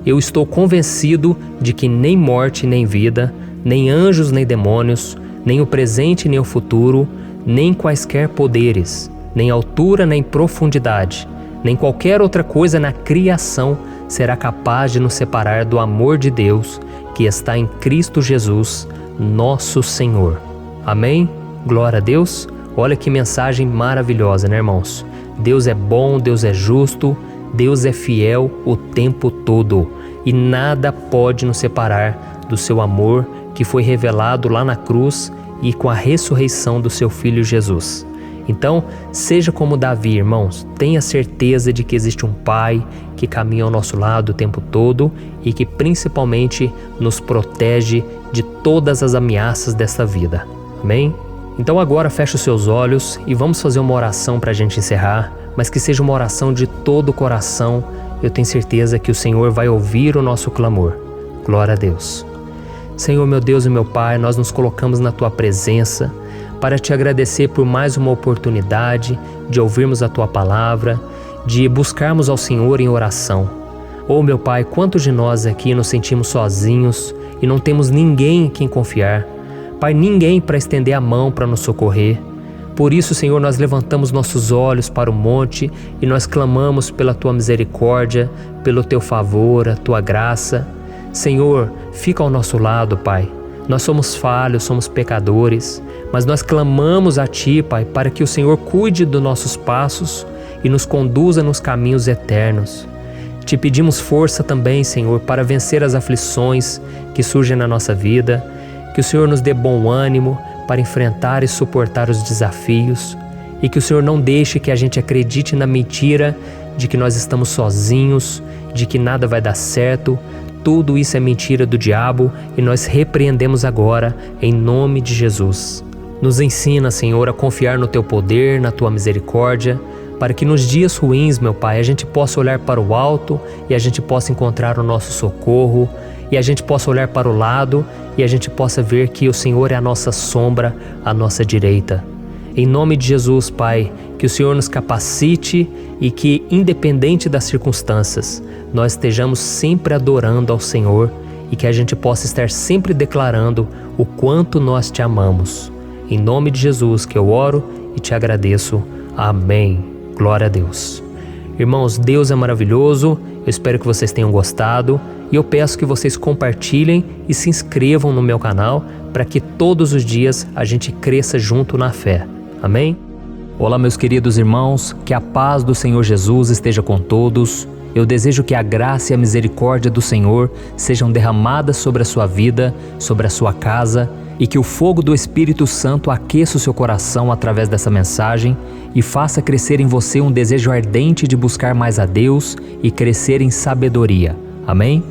Eu estou convencido de que nem morte nem vida, nem anjos nem demônios, nem o presente nem o futuro, nem quaisquer poderes, nem altura nem profundidade, nem qualquer outra coisa na criação será capaz de nos separar do amor de Deus que está em Cristo Jesus, nosso Senhor. Amém? Glória a Deus. Olha que mensagem maravilhosa, né, irmãos? Deus é bom, Deus é justo, Deus é fiel o tempo todo e nada pode nos separar do seu amor que foi revelado lá na cruz e com a ressurreição do seu Filho Jesus. Então, seja como Davi, irmãos, tenha certeza de que existe um Pai que caminha ao nosso lado o tempo todo e que principalmente nos protege de todas as ameaças dessa vida. Amém? Então agora feche os seus olhos e vamos fazer uma oração para a gente encerrar, mas que seja uma oração de todo o coração. Eu tenho certeza que o Senhor vai ouvir o nosso clamor. Glória a Deus. Senhor, meu Deus e meu Pai, nós nos colocamos na Tua presença para Te agradecer por mais uma oportunidade de ouvirmos a Tua palavra, de buscarmos ao Senhor em oração. Oh, meu Pai, quantos de nós aqui nos sentimos sozinhos e não temos ninguém em quem confiar. Pai, ninguém para estender a mão para nos socorrer. Por isso, Senhor, nós levantamos nossos olhos para o monte e nós clamamos pela Tua misericórdia, pelo Teu favor, a Tua graça. Senhor, fica ao nosso lado, Pai. Nós somos falhos, somos pecadores, mas nós clamamos a Ti, Pai, para que o Senhor cuide dos nossos passos e nos conduza nos caminhos eternos. Te pedimos força também, Senhor, para vencer as aflições que surgem na nossa vida, que o Senhor nos dê bom ânimo para enfrentar e suportar os desafios e que o Senhor não deixe que a gente acredite na mentira de que nós estamos sozinhos, de que nada vai dar certo. Tudo isso é mentira do diabo e nós repreendemos agora em nome de Jesus. Nos ensina, Senhor, a confiar no Teu poder, na Tua misericórdia. para que nos dias ruins, meu Pai, a gente possa olhar para o alto e a gente possa encontrar o nosso socorro, e a gente possa olhar para o lado e a gente possa ver que o Senhor é a nossa sombra, a nossa direita. Em nome de Jesus, Pai, que o Senhor nos capacite e que, independente das circunstâncias, nós estejamos sempre adorando ao Senhor e que a gente possa estar sempre declarando o quanto nós te amamos. Em nome de Jesus que eu oro e te agradeço. Amém. Glória a Deus. Irmãos, Deus é maravilhoso. Eu espero que vocês tenham gostado e eu peço que vocês compartilhem e se inscrevam no meu canal para que todos os dias a gente cresça junto na fé. Amém? Olá, meus queridos irmãos, que a paz do Senhor Jesus esteja com todos. Eu desejo que a graça e a misericórdia do Senhor sejam derramadas sobre a sua vida, sobre a sua casa, e que o fogo do Espírito Santo aqueça o seu coração através dessa mensagem e faça crescer em você um desejo ardente de buscar mais a Deus e crescer em sabedoria. Amém?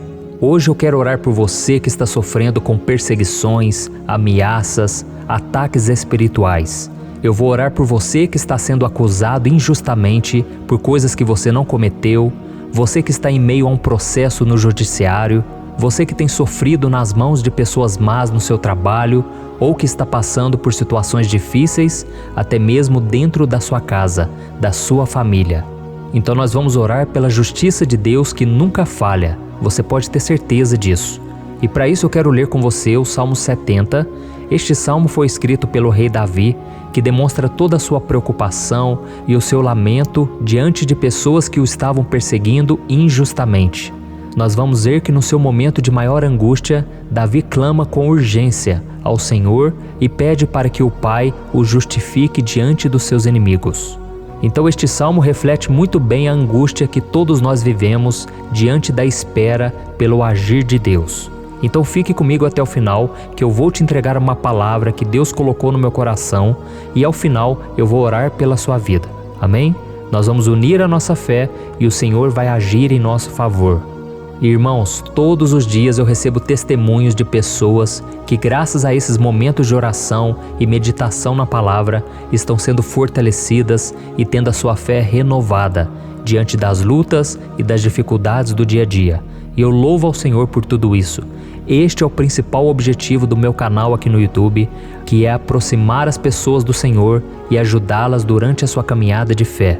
Hoje eu quero orar por você que está sofrendo com perseguições, ameaças, ataques espirituais. Eu vou orar por você que está sendo acusado injustamente por coisas que você não cometeu, você que está em meio a um processo no judiciário, você que tem sofrido nas mãos de pessoas más no seu trabalho ou que está passando por situações difíceis, até mesmo dentro da sua casa, da sua família. Então nós vamos orar pela justiça de Deus que nunca falha, você pode ter certeza disso. E para isso eu quero ler com você o Salmo 70. Este salmo foi escrito pelo rei Davi, que demonstra toda a sua preocupação e o seu lamento diante de pessoas que o estavam perseguindo injustamente. Nós vamos ver que no seu momento de maior angústia, Davi clama com urgência ao Senhor e pede para que o Pai o justifique diante dos seus inimigos. Então este salmo reflete muito bem a angústia que todos nós vivemos diante da espera pelo agir de Deus. Então fique comigo até o final, que eu vou te entregar uma palavra que Deus colocou no meu coração e ao final eu vou orar pela sua vida. Amém? Nós vamos unir a nossa fé e o Senhor vai agir em nosso favor. Irmãos, todos os dias eu recebo testemunhos de pessoas que, graças a esses momentos de oração e meditação na palavra, estão sendo fortalecidas e tendo a sua fé renovada diante das lutas e das dificuldades do dia a dia. E eu louvo ao Senhor por tudo isso. Este é o principal objetivo do meu canal aqui no YouTube, que é aproximar as pessoas do Senhor e ajudá-las durante a sua caminhada de fé.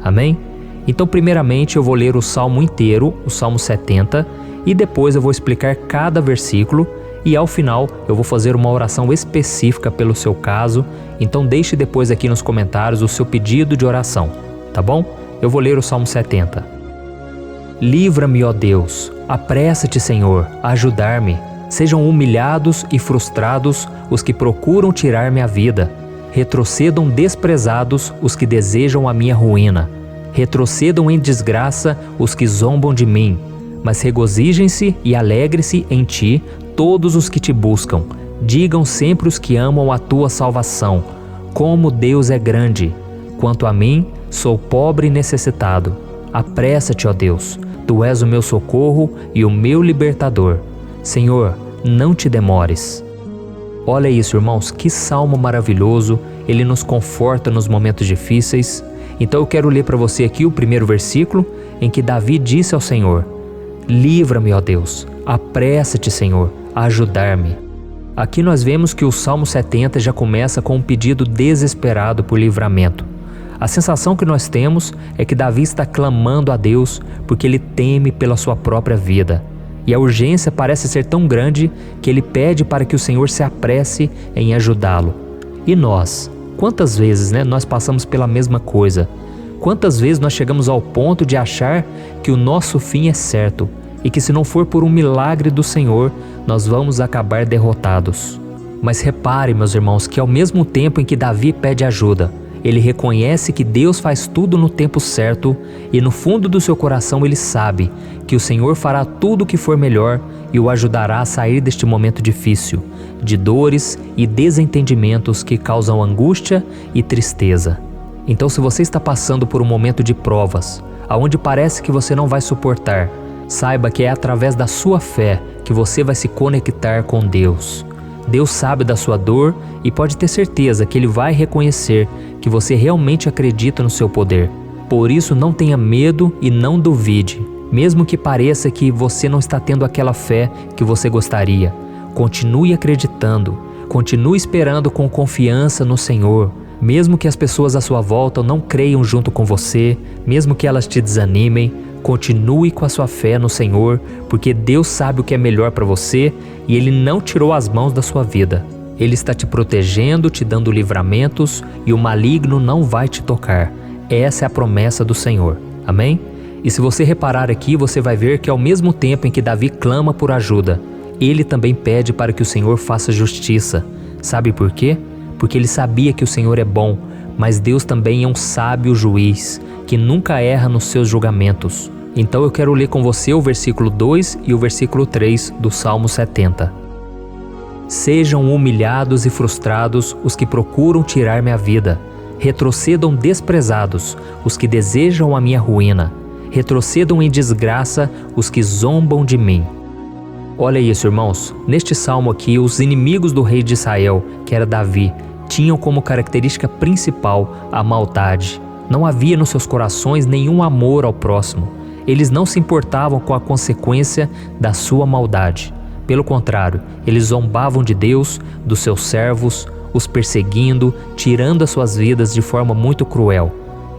Amém? Então, primeiramente, eu vou ler o Salmo inteiro, o Salmo 70, e depois eu vou explicar cada versículo e ao final eu vou fazer uma oração específica pelo seu caso. Então deixe depois aqui nos comentários o seu pedido de oração, tá bom? Eu vou ler o Salmo 70. Livra-me, ó Deus, apressa-te, Senhor, a ajudar-me. Sejam humilhados e frustrados os que procuram tirar-me a vida. Retrocedam desprezados os que desejam a minha ruína. Retrocedam em desgraça os que zombam de mim, mas regozijem-se e alegre-se em ti todos os que te buscam. Digam sempre os que amam a tua salvação, como Deus é grande. Quanto a mim, sou pobre e necessitado. Apressa-te, ó Deus, tu és o meu socorro e o meu libertador. Senhor, não te demores. Olha isso, irmãos, que salmo maravilhoso, ele nos conforta nos momentos difíceis. Então eu quero ler para você aqui o primeiro versículo, em que Davi disse ao Senhor: livra-me, ó Deus, apressa-te, Senhor, a ajudar-me. Aqui nós vemos que o Salmo 70 já começa com um pedido desesperado por livramento. A sensação que nós temos é que Davi está clamando a Deus porque ele teme pela sua própria vida. E a urgência parece ser tão grande que ele pede para que o Senhor se apresse em ajudá-lo. E nós? Quantas vezes nós passamos pela mesma coisa? Quantas vezes nós chegamos ao ponto de achar que o nosso fim é certo e que se não for por um milagre do Senhor, nós vamos acabar derrotados? Mas repare, meus irmãos, que ao mesmo tempo em que Davi pede ajuda, ele reconhece que Deus faz tudo no tempo certo e no fundo do seu coração ele sabe que o Senhor fará tudo o que for melhor e o ajudará a sair deste momento difícil, de dores e desentendimentos que causam angústia e tristeza. Então, se você está passando por um momento de provas, aonde parece que você não vai suportar, saiba que é através da sua fé que você vai se conectar com Deus. Deus sabe da sua dor e pode ter certeza que Ele vai reconhecer que você realmente acredita no seu poder. Por isso não tenha medo e não duvide, mesmo que pareça que você não está tendo aquela fé que você gostaria. Continue acreditando, continue esperando com confiança no Senhor, mesmo que as pessoas à sua volta não creiam junto com você, mesmo que elas te desanimem. Continue com a sua fé no Senhor, porque Deus sabe o que é melhor para você e Ele não tirou as mãos da sua vida. Ele está te protegendo, te dando livramentos e o maligno não vai te tocar. Essa é a promessa do Senhor. Amém? E se você reparar aqui, você vai ver que ao mesmo tempo em que Davi clama por ajuda, ele também pede para que o Senhor faça justiça. Sabe por quê? Porque ele sabia que o Senhor é bom, mas Deus também é um sábio juiz, que nunca erra nos seus julgamentos. Então eu quero ler com você o versículo 2 e o versículo 3 do Salmo 70. Sejam humilhados e frustrados os que procuram tirar minha vida. Retrocedam desprezados os que desejam a minha ruína. Retrocedam em desgraça os que zombam de mim. Olha isso, irmãos. Neste salmo aqui, os inimigos do rei de Israel, que era Davi, tinham como característica principal a maldade. Não havia nos seus corações nenhum amor ao próximo. Eles não se importavam com a consequência da sua maldade. Pelo contrário, eles zombavam de Deus, dos seus servos, os perseguindo, tirando as suas vidas de forma muito cruel.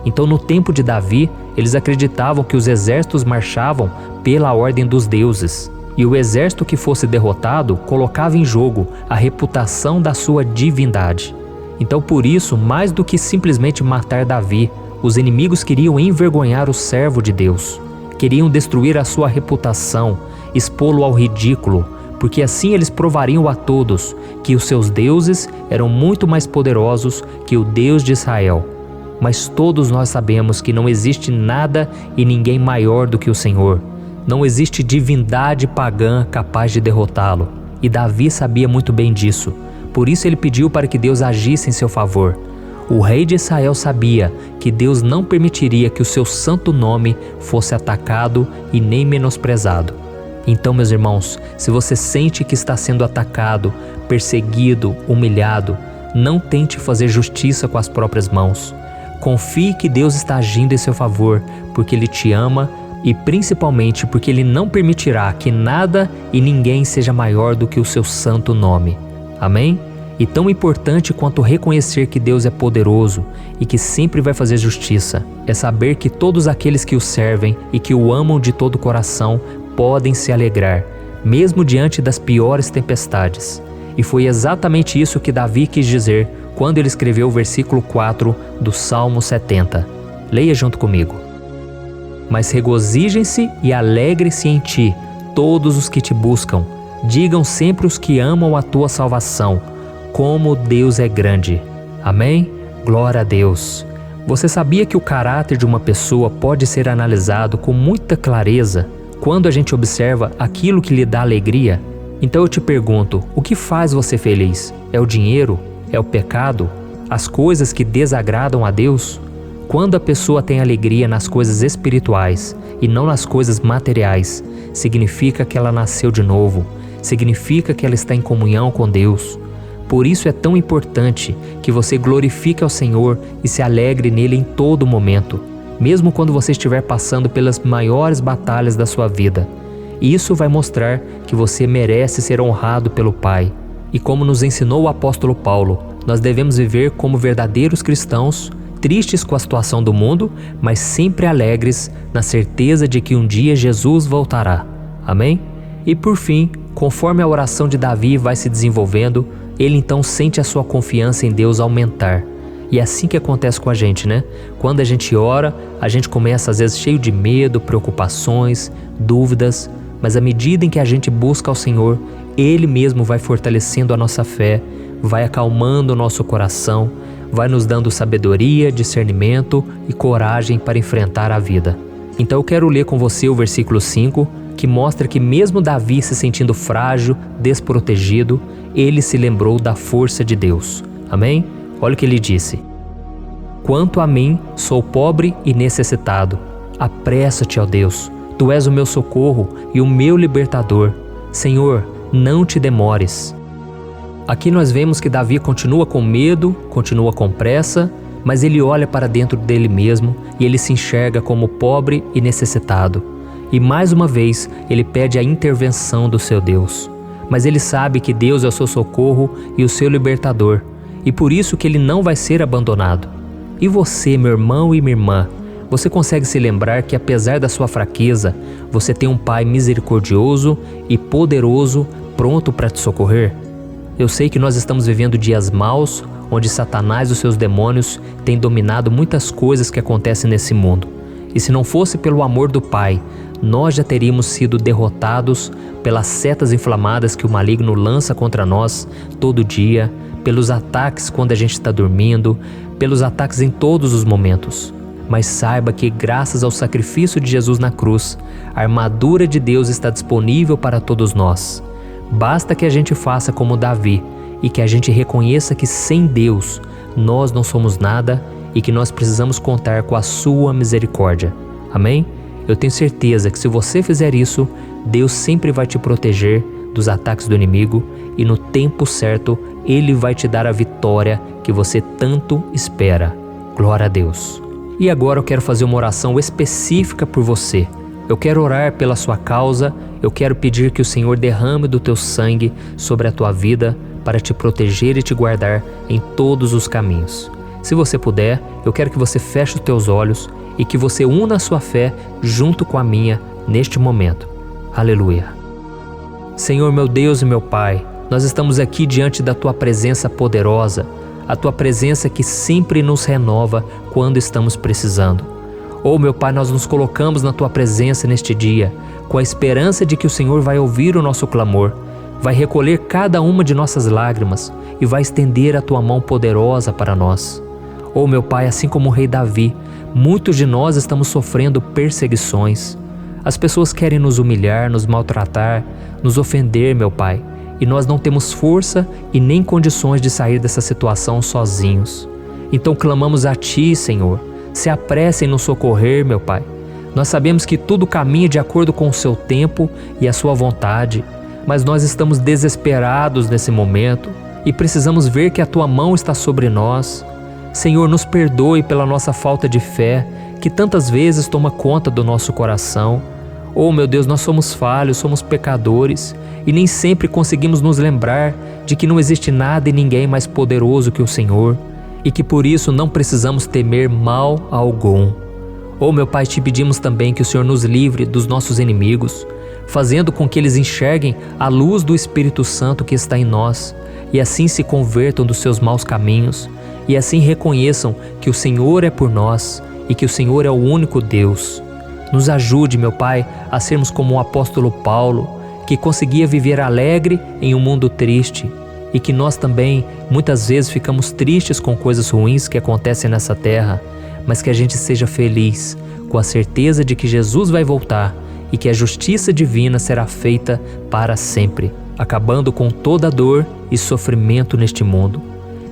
Então, no tempo de Davi, eles acreditavam que os exércitos marchavam pela ordem dos deuses. E o exército que fosse derrotado colocava em jogo a reputação da sua divindade. Então, por isso, mais do que simplesmente matar Davi, os inimigos queriam envergonhar o servo de Deus. Queriam destruir a sua reputação, expô-lo ao ridículo, porque assim eles provariam a todos que os seus deuses eram muito mais poderosos que o Deus de Israel. Mas todos nós sabemos que não existe nada e ninguém maior do que o Senhor. Não existe divindade pagã capaz de derrotá-lo. E Davi sabia muito bem disso. Por isso ele pediu para que Deus agisse em seu favor. O rei de Israel sabia que Deus não permitiria que o seu santo nome fosse atacado e nem menosprezado. Então, meus irmãos, se você sente que está sendo atacado, perseguido, humilhado, não tente fazer justiça com as próprias mãos. Confie que Deus está agindo em seu favor, porque Ele te ama e principalmente porque Ele não permitirá que nada e ninguém seja maior do que o seu santo nome. Amém? E tão importante quanto reconhecer que Deus é poderoso e que sempre vai fazer justiça, é saber que todos aqueles que o servem e que o amam de todo o coração podem se alegrar, mesmo diante das piores tempestades. E foi exatamente isso que Davi quis dizer quando ele escreveu o versículo 4 do Salmo 70. Leia junto comigo. Mas regozijem-se e alegrem-se em ti, todos os que te buscam. Digam sempre os que amam a tua salvação, como Deus é grande. Amém? Glória a Deus. Você sabia que o caráter de uma pessoa pode ser analisado com muita clareza quando a gente observa aquilo que lhe dá alegria? Então eu te pergunto, o que faz você feliz? É o dinheiro? É o pecado? As coisas que desagradam a Deus? Quando a pessoa tem alegria nas coisas espirituais e não nas coisas materiais, significa que ela nasceu de novo, significa que ela está em comunhão com Deus. Por isso é tão importante que você glorifique ao Senhor e se alegre nele em todo momento, mesmo quando você estiver passando pelas maiores batalhas da sua vida. Isso vai mostrar que você merece ser honrado pelo Pai. E como nos ensinou o apóstolo Paulo, nós devemos viver como verdadeiros cristãos, tristes com a situação do mundo, mas sempre alegres na certeza de que um dia Jesus voltará. Amém? E por fim, conforme a oração de Davi vai se desenvolvendo, ele então sente a sua confiança em Deus aumentar. E é assim que acontece com a gente, né? Quando a gente ora, a gente começa às vezes cheio de medo, preocupações, dúvidas, mas à medida em que a gente busca ao Senhor, Ele mesmo vai fortalecendo a nossa fé, vai acalmando o nosso coração, vai nos dando sabedoria, discernimento e coragem para enfrentar a vida. Então eu quero ler com você o versículo 5, que mostra que mesmo Davi se sentindo frágil, desprotegido, ele se lembrou da força de Deus. Amém? Olha o que ele disse. Quanto a mim, sou pobre e necessitado. Apressa-te, ó Deus. Tu és o meu socorro e o meu libertador. Senhor, não te demores. Aqui nós vemos que Davi continua com medo, continua com pressa, mas ele olha para dentro dele mesmo e ele se enxerga como pobre e necessitado. E mais uma vez ele pede a intervenção do seu Deus. Mas ele sabe que Deus é o seu socorro e o seu libertador, e por isso que ele não vai ser abandonado. E você, meu irmão e minha irmã, você consegue se lembrar que apesar da sua fraqueza, você tem um Pai misericordioso e poderoso pronto para te socorrer? Eu sei que nós estamos vivendo dias maus, onde Satanás e os seus demônios têm dominado muitas coisas que acontecem nesse mundo. E se não fosse pelo amor do Pai, nós já teríamos sido derrotados pelas setas inflamadas que o maligno lança contra nós todo dia, pelos ataques quando a gente está dormindo, pelos ataques em todos os momentos. Mas saiba que graças ao sacrifício de Jesus na cruz, a armadura de Deus está disponível para todos nós. Basta que a gente faça como Davi e que a gente reconheça que sem Deus nós não somos nada e que nós precisamos contar com a sua misericórdia. Amém? Eu tenho certeza que se você fizer isso, Deus sempre vai te proteger dos ataques do inimigo e no tempo certo Ele vai te dar a vitória que você tanto espera. Glória a Deus. E agora eu quero fazer uma oração específica por você. Eu quero orar pela sua causa, eu quero pedir que o Senhor derrame do teu sangue sobre a tua vida para te proteger e te guardar em todos os caminhos. Se você puder, eu quero que você feche os teus olhos e que você una a sua fé junto com a minha neste momento. Aleluia. Senhor, meu Deus e meu Pai, nós estamos aqui diante da Tua presença poderosa, a Tua presença que sempre nos renova quando estamos precisando. Meu Pai, nós nos colocamos na Tua presença neste dia, com a esperança de que o Senhor vai ouvir o nosso clamor, vai recolher cada uma de nossas lágrimas e vai estender a Tua mão poderosa para nós. Meu Pai, assim como o rei Davi, muitos de nós estamos sofrendo perseguições. As pessoas querem nos humilhar, nos maltratar, nos ofender, meu Pai, e nós não temos força e nem condições de sair dessa situação sozinhos. Então clamamos a Ti, Senhor, se apresse em nos socorrer, meu Pai. Nós sabemos que tudo caminha de acordo com o Seu tempo e a Sua vontade, mas nós estamos desesperados nesse momento e precisamos ver que a Tua mão está sobre nós. Senhor, nos perdoe pela nossa falta de fé, que tantas vezes toma conta do nosso coração. Meu Deus, nós somos falhos, somos pecadores e nem sempre conseguimos nos lembrar de que não existe nada e ninguém mais poderoso que o Senhor e que por isso não precisamos temer mal algum. Meu Pai, te pedimos também que o Senhor nos livre dos nossos inimigos, fazendo com que eles enxerguem a luz do Espírito Santo que está em nós e assim se convertam dos seus maus caminhos e assim reconheçam que o Senhor é por nós e que o Senhor é o único Deus. Nos ajude, meu Pai, a sermos como o apóstolo Paulo, que conseguia viver alegre em um mundo triste e que nós também muitas vezes ficamos tristes com coisas ruins que acontecem nessa terra, mas que a gente seja feliz com a certeza de que Jesus vai voltar e que a justiça divina será feita para sempre, acabando com toda dor e sofrimento neste mundo.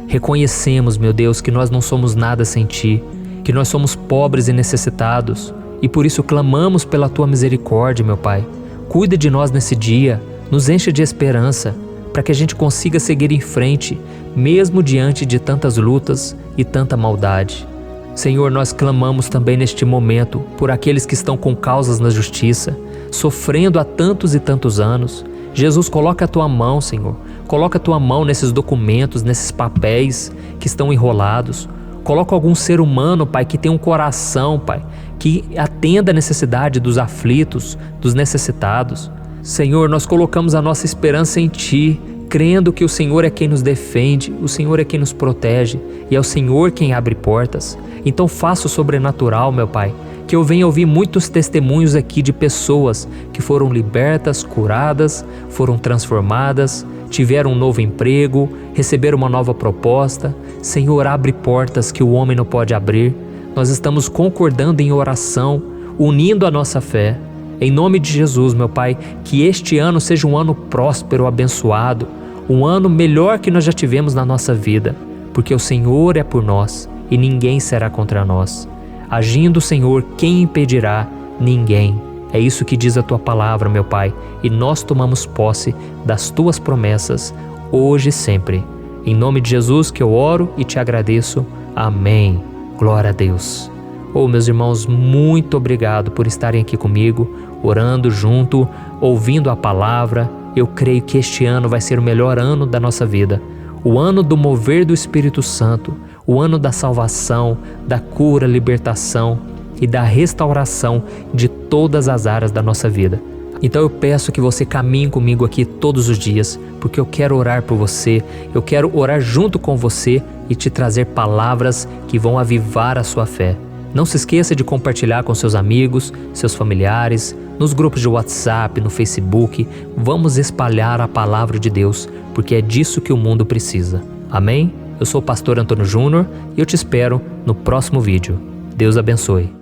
Reconhecemos, meu Deus, que nós não somos nada sem Ti, que nós somos pobres e necessitados, e por isso clamamos pela Tua misericórdia, meu Pai. Cuida de nós nesse dia, nos enche de esperança, para que a gente consiga seguir em frente, mesmo diante de tantas lutas e tanta maldade. Senhor, nós clamamos também neste momento por aqueles que estão com causas na justiça, sofrendo há tantos e tantos anos. Jesus, coloca a Tua mão, Senhor. Coloca a Tua mão nesses documentos, nesses papéis que estão enrolados. Coloca algum ser humano, Pai, que tem um coração, Pai, que atenda a necessidade dos aflitos, dos necessitados. Senhor, nós colocamos a nossa esperança em Ti, crendo que o Senhor é quem nos defende, o Senhor é quem nos protege e é o Senhor quem abre portas. Então faça o sobrenatural, meu Pai, que eu venha ouvir muitos testemunhos aqui de pessoas que foram libertas, curadas, foram transformadas, tiveram um novo emprego, receberam uma nova proposta. Senhor, abre portas que o homem não pode abrir. Nós estamos concordando em oração, unindo a nossa fé. Em nome de Jesus, meu Pai, que este ano seja um ano próspero, abençoado, um ano melhor que nós já tivemos na nossa vida, porque o Senhor é por nós e ninguém será contra nós. Agindo o Senhor, quem impedirá? Ninguém. É isso que diz a Tua palavra, meu Pai, e nós tomamos posse das Tuas promessas, hoje e sempre. Em nome de Jesus que eu oro e te agradeço. Amém. Glória a Deus. Meus irmãos, muito obrigado por estarem aqui comigo, orando junto, ouvindo a palavra. Eu creio que este ano vai ser o melhor ano da nossa vida. O ano do mover do Espírito Santo, o ano da salvação, da cura, libertação e da restauração de todas as áreas da nossa vida. Então eu peço que você caminhe comigo aqui todos os dias, porque eu quero orar por você, eu quero orar junto com você e te trazer palavras que vão avivar a sua fé. Não se esqueça de compartilhar com seus amigos, seus familiares, nos grupos de WhatsApp, no Facebook. Vamos espalhar a palavra de Deus, porque é disso que o mundo precisa. Amém? Eu sou o pastor Antônio Júnior e eu te espero no próximo vídeo. Deus abençoe.